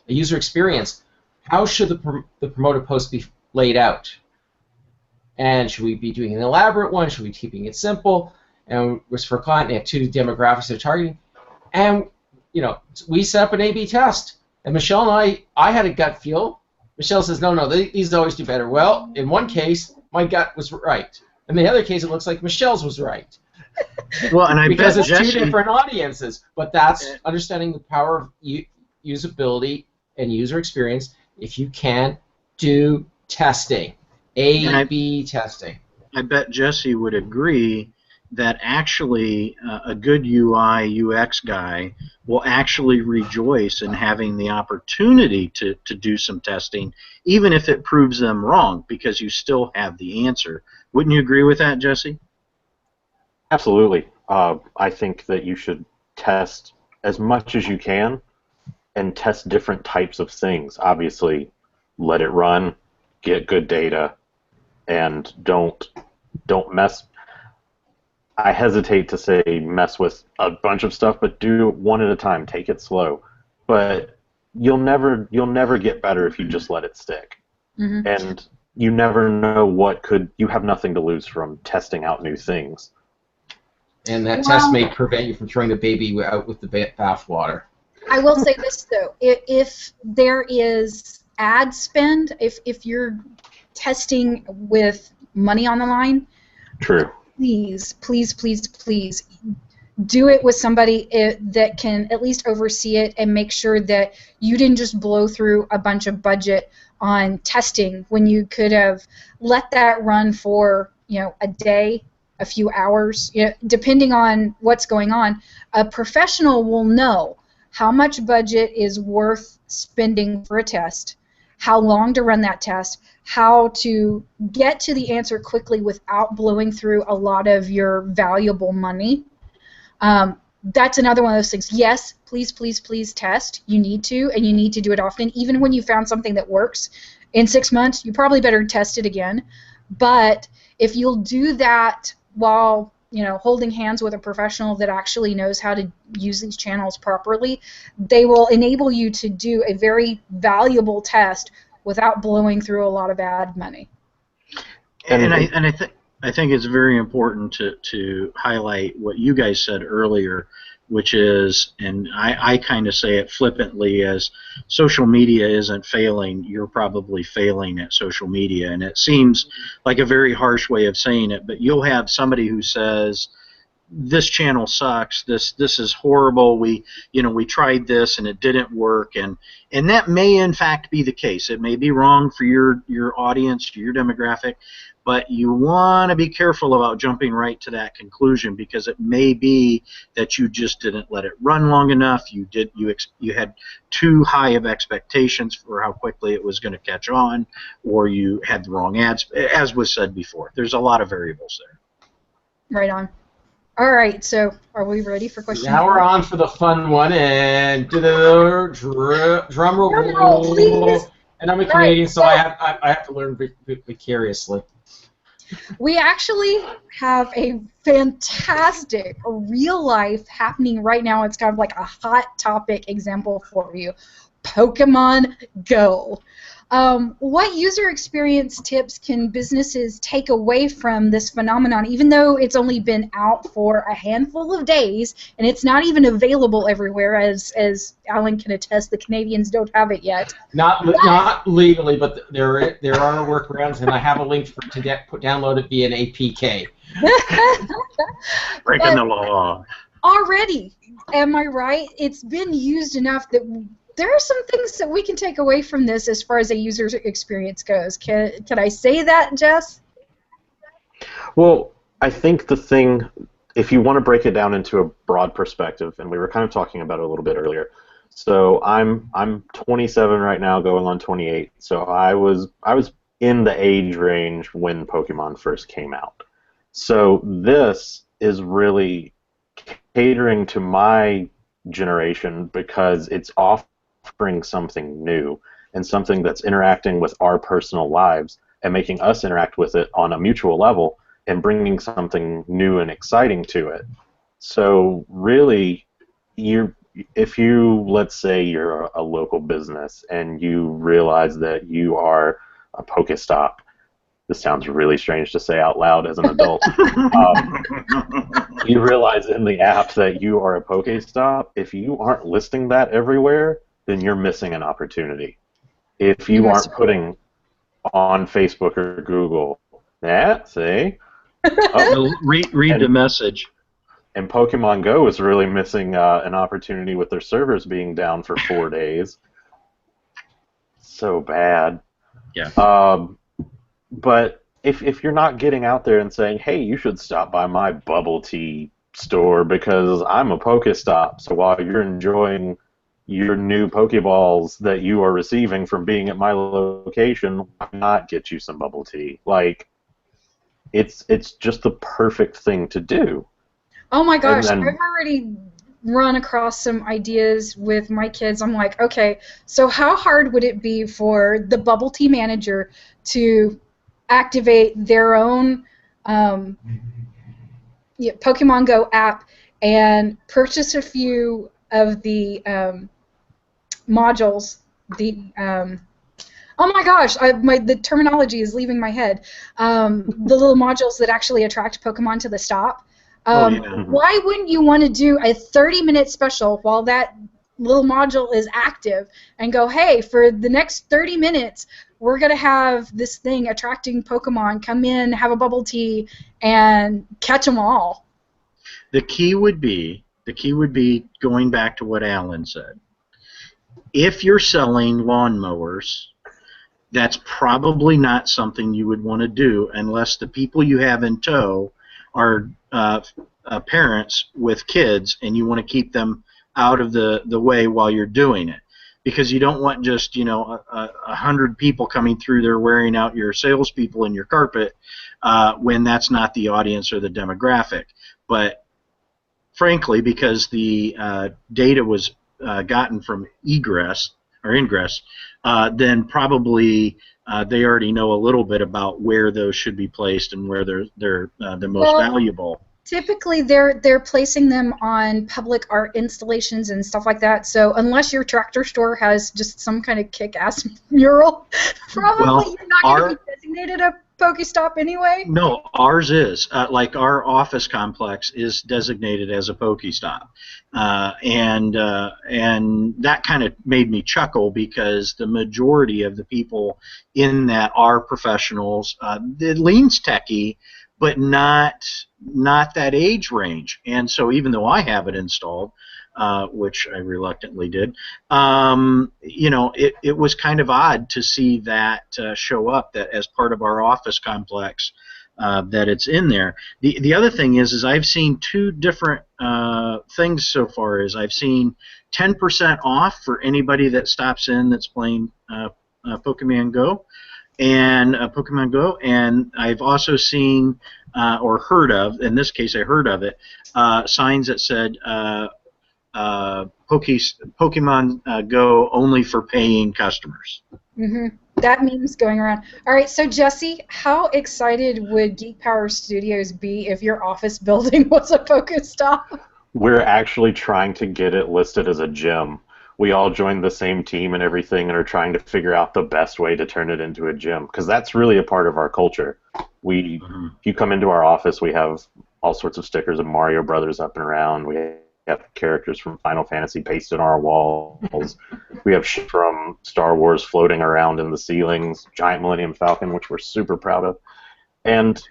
experience, how should the promoted post be laid out? And should we be doing an elaborate one? Should we be keeping it simple? And was for a client, they have two demographics they're targeting, and we set up an A/B test. And Michelle and I had a gut feel. Michelle says, no, these always do better. Well, in one case, my gut was right. In the other case, it looks like Michelle's was right. Well, and because it's two different audiences. But that's understanding the power of usability and user experience. If you can do testing, A/B testing. I bet Jesse would agree. that actually a good UI UX guy will actually rejoice in having the opportunity to do some testing, even if it proves them wrong, because you still have the answer. Wouldn't you agree with that, Jesse? Absolutely. I think that you should test as much as you can and test different types of things. Obviously, let it run, get good data, and don't mess. I hesitate to say mess with a bunch of stuff, but do one at a time. Take it slow. But you'll never get better if you just let it stick. Mm-hmm. And you never know you have nothing to lose from testing out new things. And that test may prevent you from throwing the baby out with the bathwater. I will say this, though. If there is ad spend, if you're testing with money on the line, True. please, please, please, please do it with somebody that can at least oversee it and make sure that you didn't just blow through a bunch of budget on testing when you could have let that run for a day, a few hours, depending on what's going on. A professional will know how much budget is worth spending for a test, how long to run that test, how to get to the answer quickly without blowing through a lot of your valuable money. That's another one of those things. Yes, please, please, please test. You need to, and you need to do it often. Even when you found something that works in 6 months, you probably better test it again. But if you'll do that while holding hands with a professional that actually knows how to use these channels properly, they will enable you to do a very valuable test without blowing through a lot of ad money. And I think it's very important to highlight what you guys said earlier, which is, and I kind of say it flippantly, as social media isn't failing, you're probably failing at social media. And it seems like a very harsh way of saying it, but you'll have somebody who says, this channel sucks, this is horrible, we tried this and it didn't work, and that may in fact be the case. It may be wrong for your audience, your demographic, but you want to be careful about jumping right to that conclusion, because it may be that you just didn't let it run long enough, you had too high of expectations for how quickly it was going to catch on, or you had the wrong ads, as was said before. There's a lot of variables there. Right on. All right, so are we ready for question Now 4? we're on for the fun one, and drum roll. Drum roll, please. And I'm a Canadian, so I have to learn vicariously. We actually have a fantastic real life happening right now. It's kind of like a hot topic example for you. PokémonGo. What user experience tips can businesses take away from this phenomenon, even though it's only been out for a handful of days and it's not even available everywhere, as Alan can attest, the Canadians don't have it yet. Not legally, but there are workarounds, and I have a link to download it via an APK. Breaking the law. Already, am I right? It's been used enough that there are some things that we can take away from this as far as a user experience goes. Can I say that, Jess? Well, I think the thing, if you want to break it down into a broad perspective, and we were kind of talking about it a little bit earlier. So I'm 27 right now, going on 28. So I was in the age range when Pokemon first came out. So this is really catering to my generation because it's offering something new and something that's interacting with our personal lives and making us interact with it on a mutual level and bringing something new and exciting to it. So really, if you, let's say you're a local business and you realize that you are a Pokestop, this sounds really strange to say out loud as an adult. You realize in the app that you are a Pokestop. If you aren't listing that everywhere, then you're missing an opportunity. If you aren't putting on Facebook or Google, see? Oh, read the message. And Pokemon Go is really missing an opportunity with their servers being down for 4 days. So bad. Yeah. But if you're not getting out there and saying, hey, you should stop by my bubble tea store because I'm a Pokestop, so while you're enjoying your new Pokeballs that you are receiving from being at my location, why not get you some bubble tea? Like, it's just the perfect thing to do. Oh my gosh, And I've already run across some ideas with my kids. I'm like, okay, so how hard would it be for the bubble tea manager to activate their own PokémonGo app and purchase a few of the modules, the oh my gosh, the terminology is leaving my head. The little modules that actually attract Pokemon to the stop. Why wouldn't you want to do a 30-minute special while that little module is active and go, hey, for the next 30 minutes, we're going to have this thing attracting Pokemon come in, have a bubble tea, and catch them all? The key would be going back to what Alan said. If you're selling lawnmowers, that's probably not something you would want to do unless the people you have in tow are parents with kids and you want to keep them out of the way while you're doing it. Because you don't want just 100 people coming through there wearing out your salespeople in your carpet when that's not the audience or the demographic. But frankly, because the data was gotten from ingress, then probably they already know a little bit about where those should be placed and where they're the most valuable. Typically, they're placing them on public art installations and stuff like that. So unless your tractor store has just some kind of kick-ass mural, probably you're not going to be designated a Pokestop anyway. No, ours is. Like our office complex is designated as a Pokestop, and that kind of made me chuckle because the majority of the people in that are professionals. It leans techie, but not that age range. And so even though I have it installed, which I reluctantly did, it was kind of odd to see that show up that as part of our office complex, that it's in there. The other thing is I've seen two different things so far. Is I've seen 10% off for anybody that stops in that's playing PokémonGo. And PokémonGo, and I've also seen or heard of, in this case I heard of it, signs that said Pokemon Go only for paying customers. Mm-hmm. That meme's going around. All right, so Jesse, how excited would Geek Power Studios be if your office building was a Pokestop? We're actually trying to get it listed as a gym. We all joined the same team and everything and are trying to figure out the best way to turn it into a gym, because that's really a part of our culture. If you come into our office, we have all sorts of stickers of Mario Brothers up and around. We have characters from Final Fantasy pasted on our walls. We have shit from Star Wars floating around in the ceilings, giant Millennium Falcon, which we're super proud of. And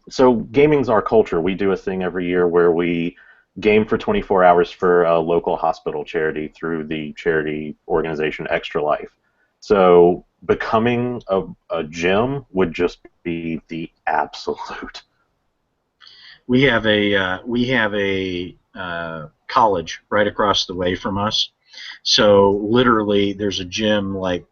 so gaming's our culture. We do a thing every year where we game for 24 hours for a local hospital charity through the charity organization Extra Life. So becoming a gym would just be the absolute. We have a college right across the way from us. So literally, there's a gym right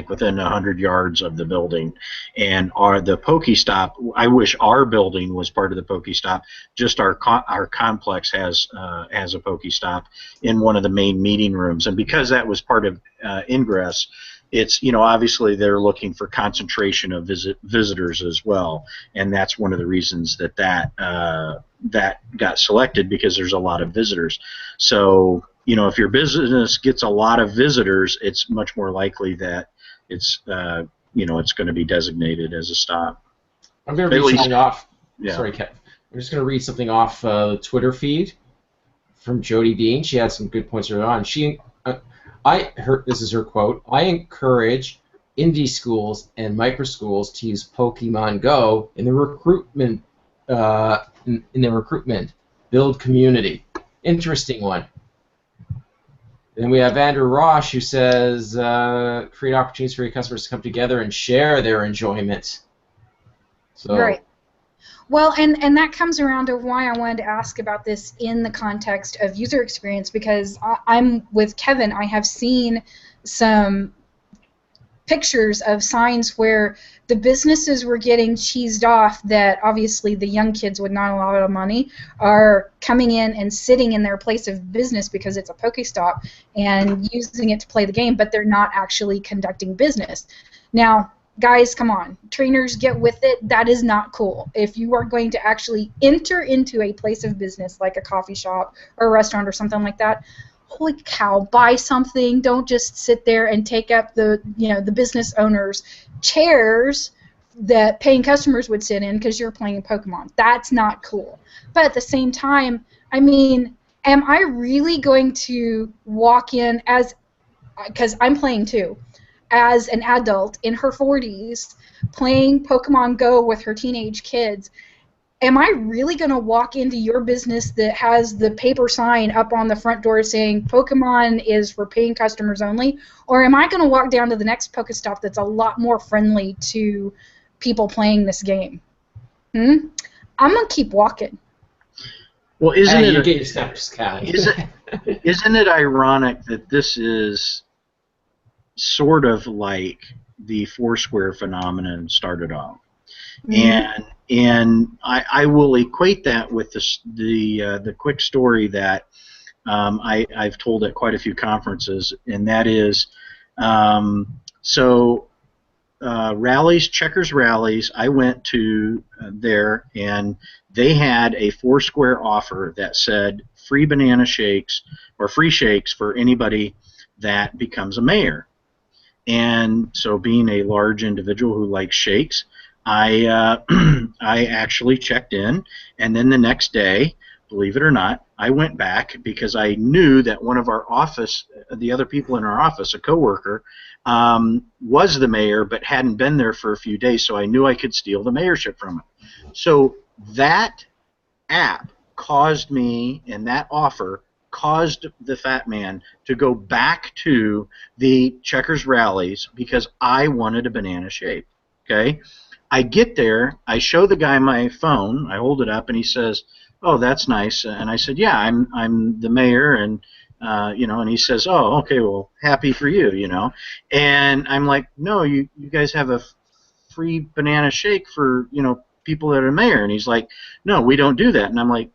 within 100 yards of the building, and the Pokestop. I wish our building was part of the Pokestop. Just our complex has a Pokestop in one of the main meeting rooms, and because that was part of Ingress, it's obviously they're looking for concentration of visitors as well, and that's one of the reasons that got selected, because there's a lot of visitors. So if your business gets a lot of visitors, it's much more likely that it's it's going to be designated as a stop. I'm going to read something off. Yeah. Sorry, Kev. I'm just going to read something off the Twitter feed from Jody Dean. She had some good points earlier on. This is her quote. I encourage indie schools and micro schools to use PokémonGo in the recruitment. Build community. Interesting one. Then we have Andrew Rosh, who says, create opportunities for your customers to come together and share their enjoyment. So, Right. Well, and that comes around to why I wanted to ask about this in the context of user experience, because I'm with Kevin. I have seen some pictures of signs where the businesses were getting cheesed off that obviously the young kids with not a lot of money are coming in and sitting in their place of business because it's a Pokestop and using it to play the game, but they're not actually conducting business. Now, guys, come on. Trainers, get with it. That is not cool. If you are going to actually enter into a place of business like a coffee shop or a restaurant or something like that, holy cow, buy something. Don't just sit there and take up the business owners' chairs that paying customers would sit in because you're playing Pokemon. That's not cool. But at the same time, I mean, am I really going to walk in as, because I'm playing too, as an adult in her 40s playing Pokemon Go with her teenage kids? Am I really going to walk into your business that has the paper sign up on the front door saying Pokemon is for paying customers only? Or am I going to walk down to the next Pokestop that's a lot more friendly to people playing this game? I'm going to keep walking. Well, isn't you it get your steps, Callie. isn't it ironic that this is sort of like the Foursquare phenomenon started off? And I will equate that with the quick story that I've told at quite a few conferences, and that is rallies, checkers rallies. I went to there, and they had a Foursquare offer that said free banana shakes or free shakes for anybody that becomes a mayor. And so, being a large individual who likes shakes, I actually checked in, and then the next day, believe it or not, I went back because I knew that one of our office, the other people in our office, a coworker, was the mayor but hadn't been there for a few days, so I knew I could steal the mayorship from him. So that app caused me, and that offer caused the fat man to go back to the checkers rallies because I wanted a banana shake. Okay? I get there, I show the guy my phone, I hold it up, and he says, "Oh, that's nice." And I said, "Yeah, I'm the mayor," and and he says, "Oh, okay, well, happy for you, And I'm like, "No, you guys have a free banana shake for people that are mayor," and he's like, "No, we don't do that," and I'm like,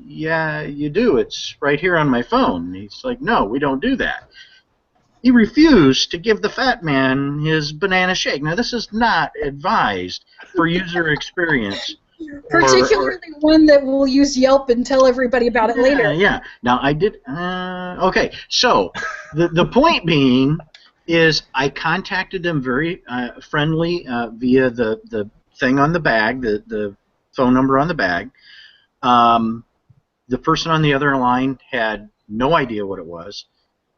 "Yeah, you do. It's right here on my phone." And he's like, "No, we don't do that." He refused to give the fat man his banana shake. Now, this is not advised for user experience. Particularly one that will use Yelp and tell everybody about it later. Yeah. Now, I did... okay, so the point being is I contacted them very friendly via the thing on the bag, the phone number on the bag. The person on the other line had no idea what it was.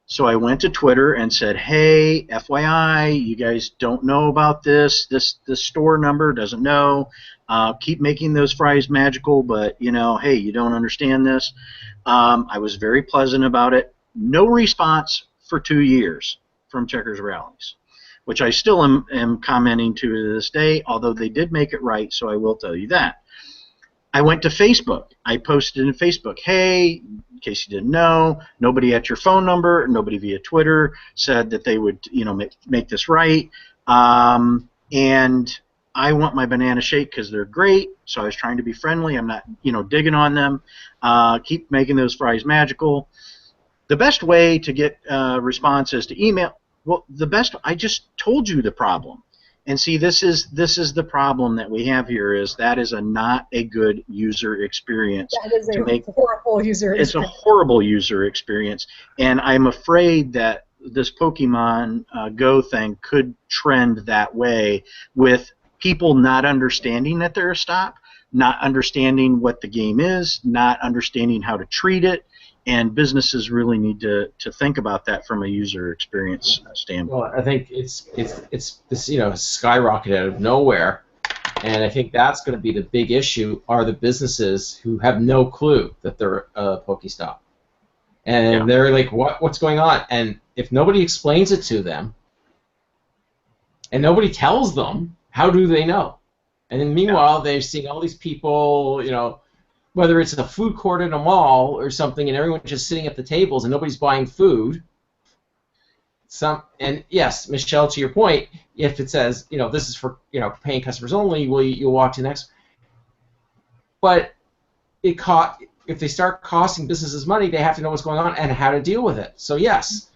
So I went to Twitter and said, "Hey, FYI, you guys don't know about this. This store number doesn't know. Keep making those fries magical, but hey, you don't understand this." I was very pleasant about it. No response for 2 years from Checkers Rallies, which I still am commenting to this day, although they did make it right, so I will tell you that. I went to Facebook. I posted in Facebook, "Hey, in case you didn't know, nobody at your phone number, nobody via Twitter said that they would, make this right. And I want my banana shake because they're great." So I was trying to be friendly. I'm not, digging on them. Keep making those fries magical. The best way to get response is to email. Well, I just told you the problem. And see, this is the problem that we have here is that is not a good user experience. That is a horrible user experience. It's a horrible user experience, and I'm afraid that this Pokemon Go thing could trend that way with people not understanding that they're a stop, not understanding what the game is, not understanding how to treat it, and businesses really need to think about that from a user experience standpoint. Well, I think it's this skyrocketed out of nowhere, and I think that's going to be the big issue. Are the businesses who have no clue that they're a Pokestop? And they're like, what's going on? And if nobody explains it to them, and nobody tells them, how do they know? And then meanwhile, they're seeing all these people, whether it's a food court in a mall or something, and everyone's just sitting at the tables and nobody's buying food. And yes, Michelle, to your point, if it says, this is for paying customers only, you'll walk to the next. But if they start costing businesses money, they have to know what's going on and how to deal with it. So yes,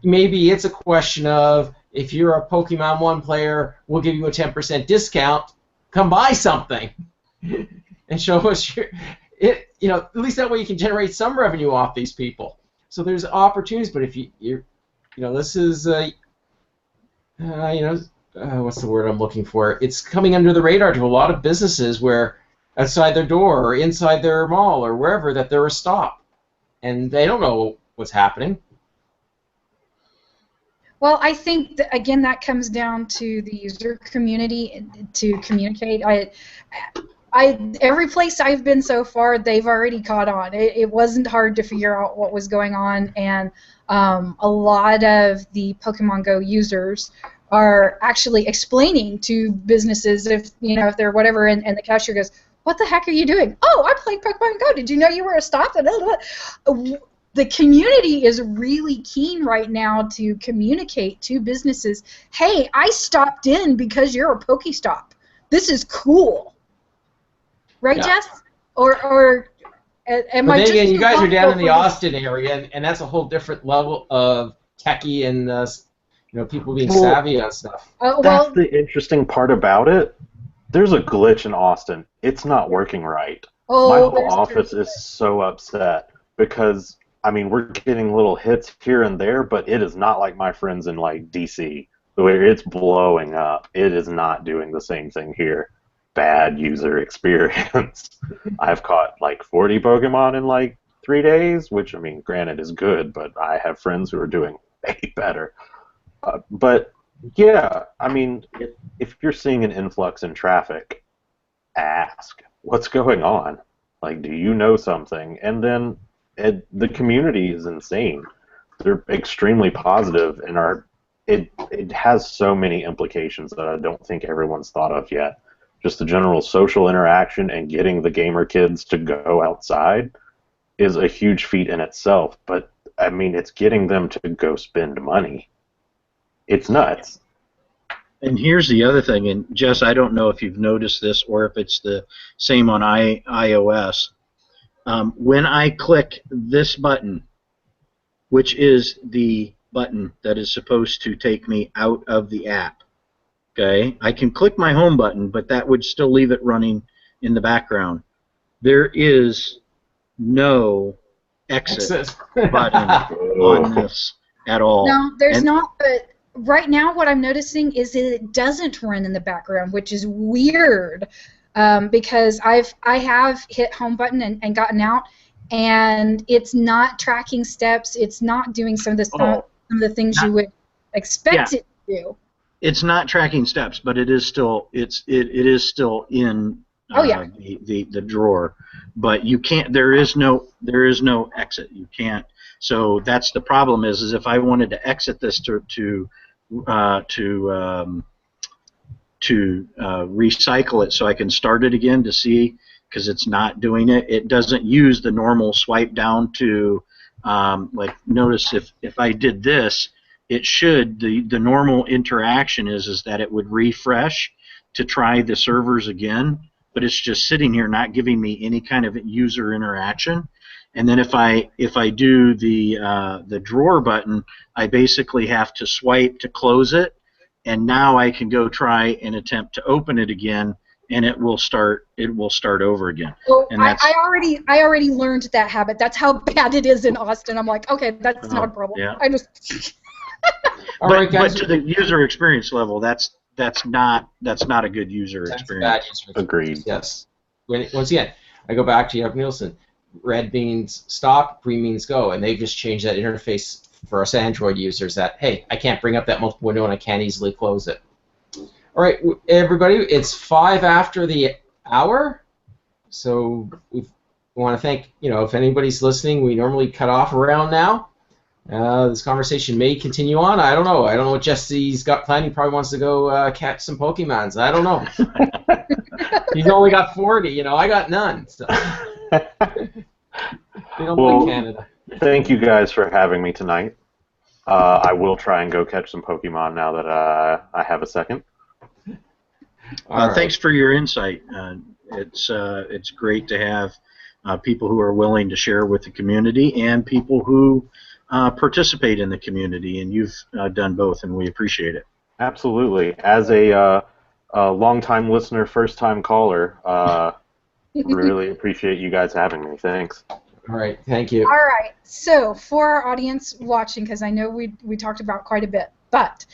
maybe it's a question of, if you're a Pokemon 1 player, we'll give you a 10% discount. Come buy something and show us at least that way you can generate some revenue off these people. So there's opportunities, but if you're this is what's the word I'm looking for? It's coming under the radar to a lot of businesses where outside their door or inside their mall or wherever that they're a stop, and they don't know what's happening. Well, I think again that comes down to the user community to communicate. Every place I've been so far, they've already caught on. It wasn't hard to figure out what was going on, and a lot of the PokémonGo users are actually explaining to businesses if they're whatever, and the cashier goes, "What the heck are you doing?" "Oh, I played PokémonGo. Did you know you were a stop?" The community is really keen right now to communicate to businesses, "Hey, I stopped in because you're a Pokestop. This is cool." Right, Jess? Or am but I then just... again, you guys are down in the Austin area, and that's a whole different level of techie and people being savvy on stuff. That's the interesting part about it. There's a glitch in Austin. It's not working right. My whole office is so upset because, we're getting little hits here and there, but it is not like my friends in, D.C., where it's blowing up. It is not doing the same thing here. Bad user experience. I've caught, 40 Pokemon in, 3 days, which, granted is good, but I have friends who are doing way better. But, yeah, if you're seeing an influx in traffic, ask, what's going on? Do you know something? And then the community is insane. They're extremely positive, and it has so many implications that I don't think everyone's thought of yet. Just the general social interaction and getting the gamer kids to go outside is a huge feat in itself. But, it's getting them to go spend money. It's nuts. And here's the other thing, and Jess, I don't know if you've noticed this or if it's the same on iOS. When I click this button, which is the button that is supposed to take me out of the app, okay, I can click my home button, but that would still leave it running in the background. There is no exit button on this at all. No, there's not, but right now what I'm noticing is that it doesn't run in the background, which is weird. Because I have hit home button and gotten out, and it's not tracking steps. It's not doing some of the things you would expect it to do. It's not tracking steps, but it is still it is still in the drawer. But you can't. There is no exit. You can't. So that's the problem. Is if I wanted to exit this to recycle it so I can start it again to see, because it's not doing it. It doesn't use the normal swipe down to, notice if I did this, it should, the normal interaction is that it would refresh to try the servers again, but it's just sitting here not giving me any kind of user interaction. And then if I do the drawer button, I basically have to swipe to close it, and now I can go try and attempt to open it again, and it will start over again. Well, and I already learned that habit. That's how bad it is in Austin. I'm like, okay, that's not a problem. Yeah. I just but to the user experience level, that's not a good user experience. Agreed. Yes. Once again, I go back to Jeff Nielsen. Red means stop, green means go, and they've just changed that interface for us Android users that, hey, I can't bring up that multiple window and I can't easily close it. All right, everybody, it's 5 after the hour, so we've We want to thank, if anybody's listening, we normally cut off around now. This conversation may continue on. I don't know. I don't know what Jesse's got planned. He probably wants to go catch some Pokemons. I don't know. He's only got 40. I got none. So. They don't play Canada. Thank you guys for having me tonight. I will try and go catch some Pokemon now that I have a second. Right. Thanks for your insight. It's great to have people who are willing to share with the community and people who participate in the community, and you've done both, and we appreciate it. Absolutely. As a long-time listener, first-time caller, really appreciate you guys having me. Thanks. All right. Thank you. All right. So for our audience watching, because I know we talked about quite a bit, but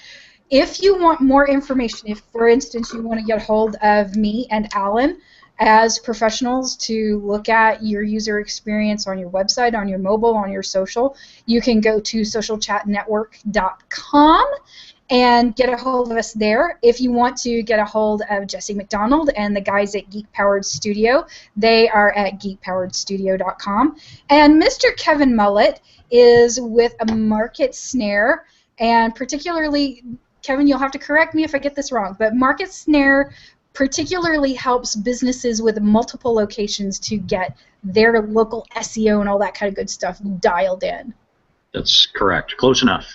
if you want more information, if, for instance, you want to get hold of me and Alan as professionals to look at your user experience on your website, on your mobile, on your social, you can go to socialchatnetwork.com and get a hold of us there. If you want to get a hold of Jesse McDonald and the guys at Geek Powered Studio, they are at geekpoweredstudio.com. And Mr. Kevin Mullet is with a Market Snare, and particularly, Kevin, you'll have to correct me if I get this wrong, but Market Snare particularly helps businesses with multiple locations to get their local SEO and all that kind of good stuff dialed in. That's correct. Close enough.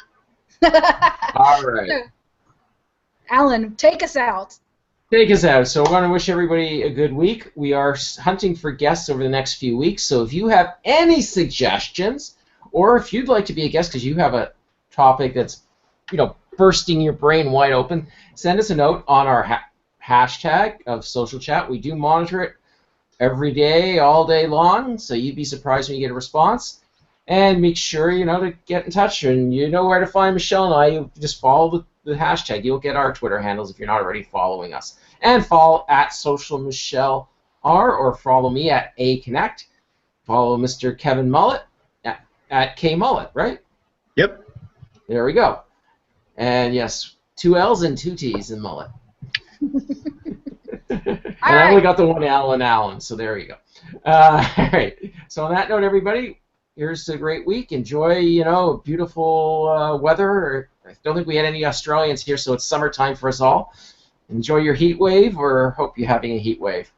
All right. Alan, take us out. Take us out. So I want to wish everybody a good week. We are hunting for guests over the next few weeks, so if you have any suggestions, or if you'd like to be a guest because you have a topic that's, bursting your brain wide open, send us a note on our hashtag of social chat. We do monitor it every day, all day long, so you'd be surprised when you get a response. And make sure, to get in touch, and you know where to find Michelle and I. You just follow the hashtag. You'll get our Twitter handles if you're not already following us. And follow at SocialMichelleR, or follow me at AConnect. Follow Mr. Kevin Mullet at KMullet, right? Yep. There we go. And yes, 2 L's and 2 T's in Mullet. And I only got the one Allen, so there you go. All right. So on that note, everybody, here's a great week. Enjoy, beautiful weather. I don't think we had any Australians here, so it's summertime for us all. Enjoy your heat wave, or hope you're having a heat wave.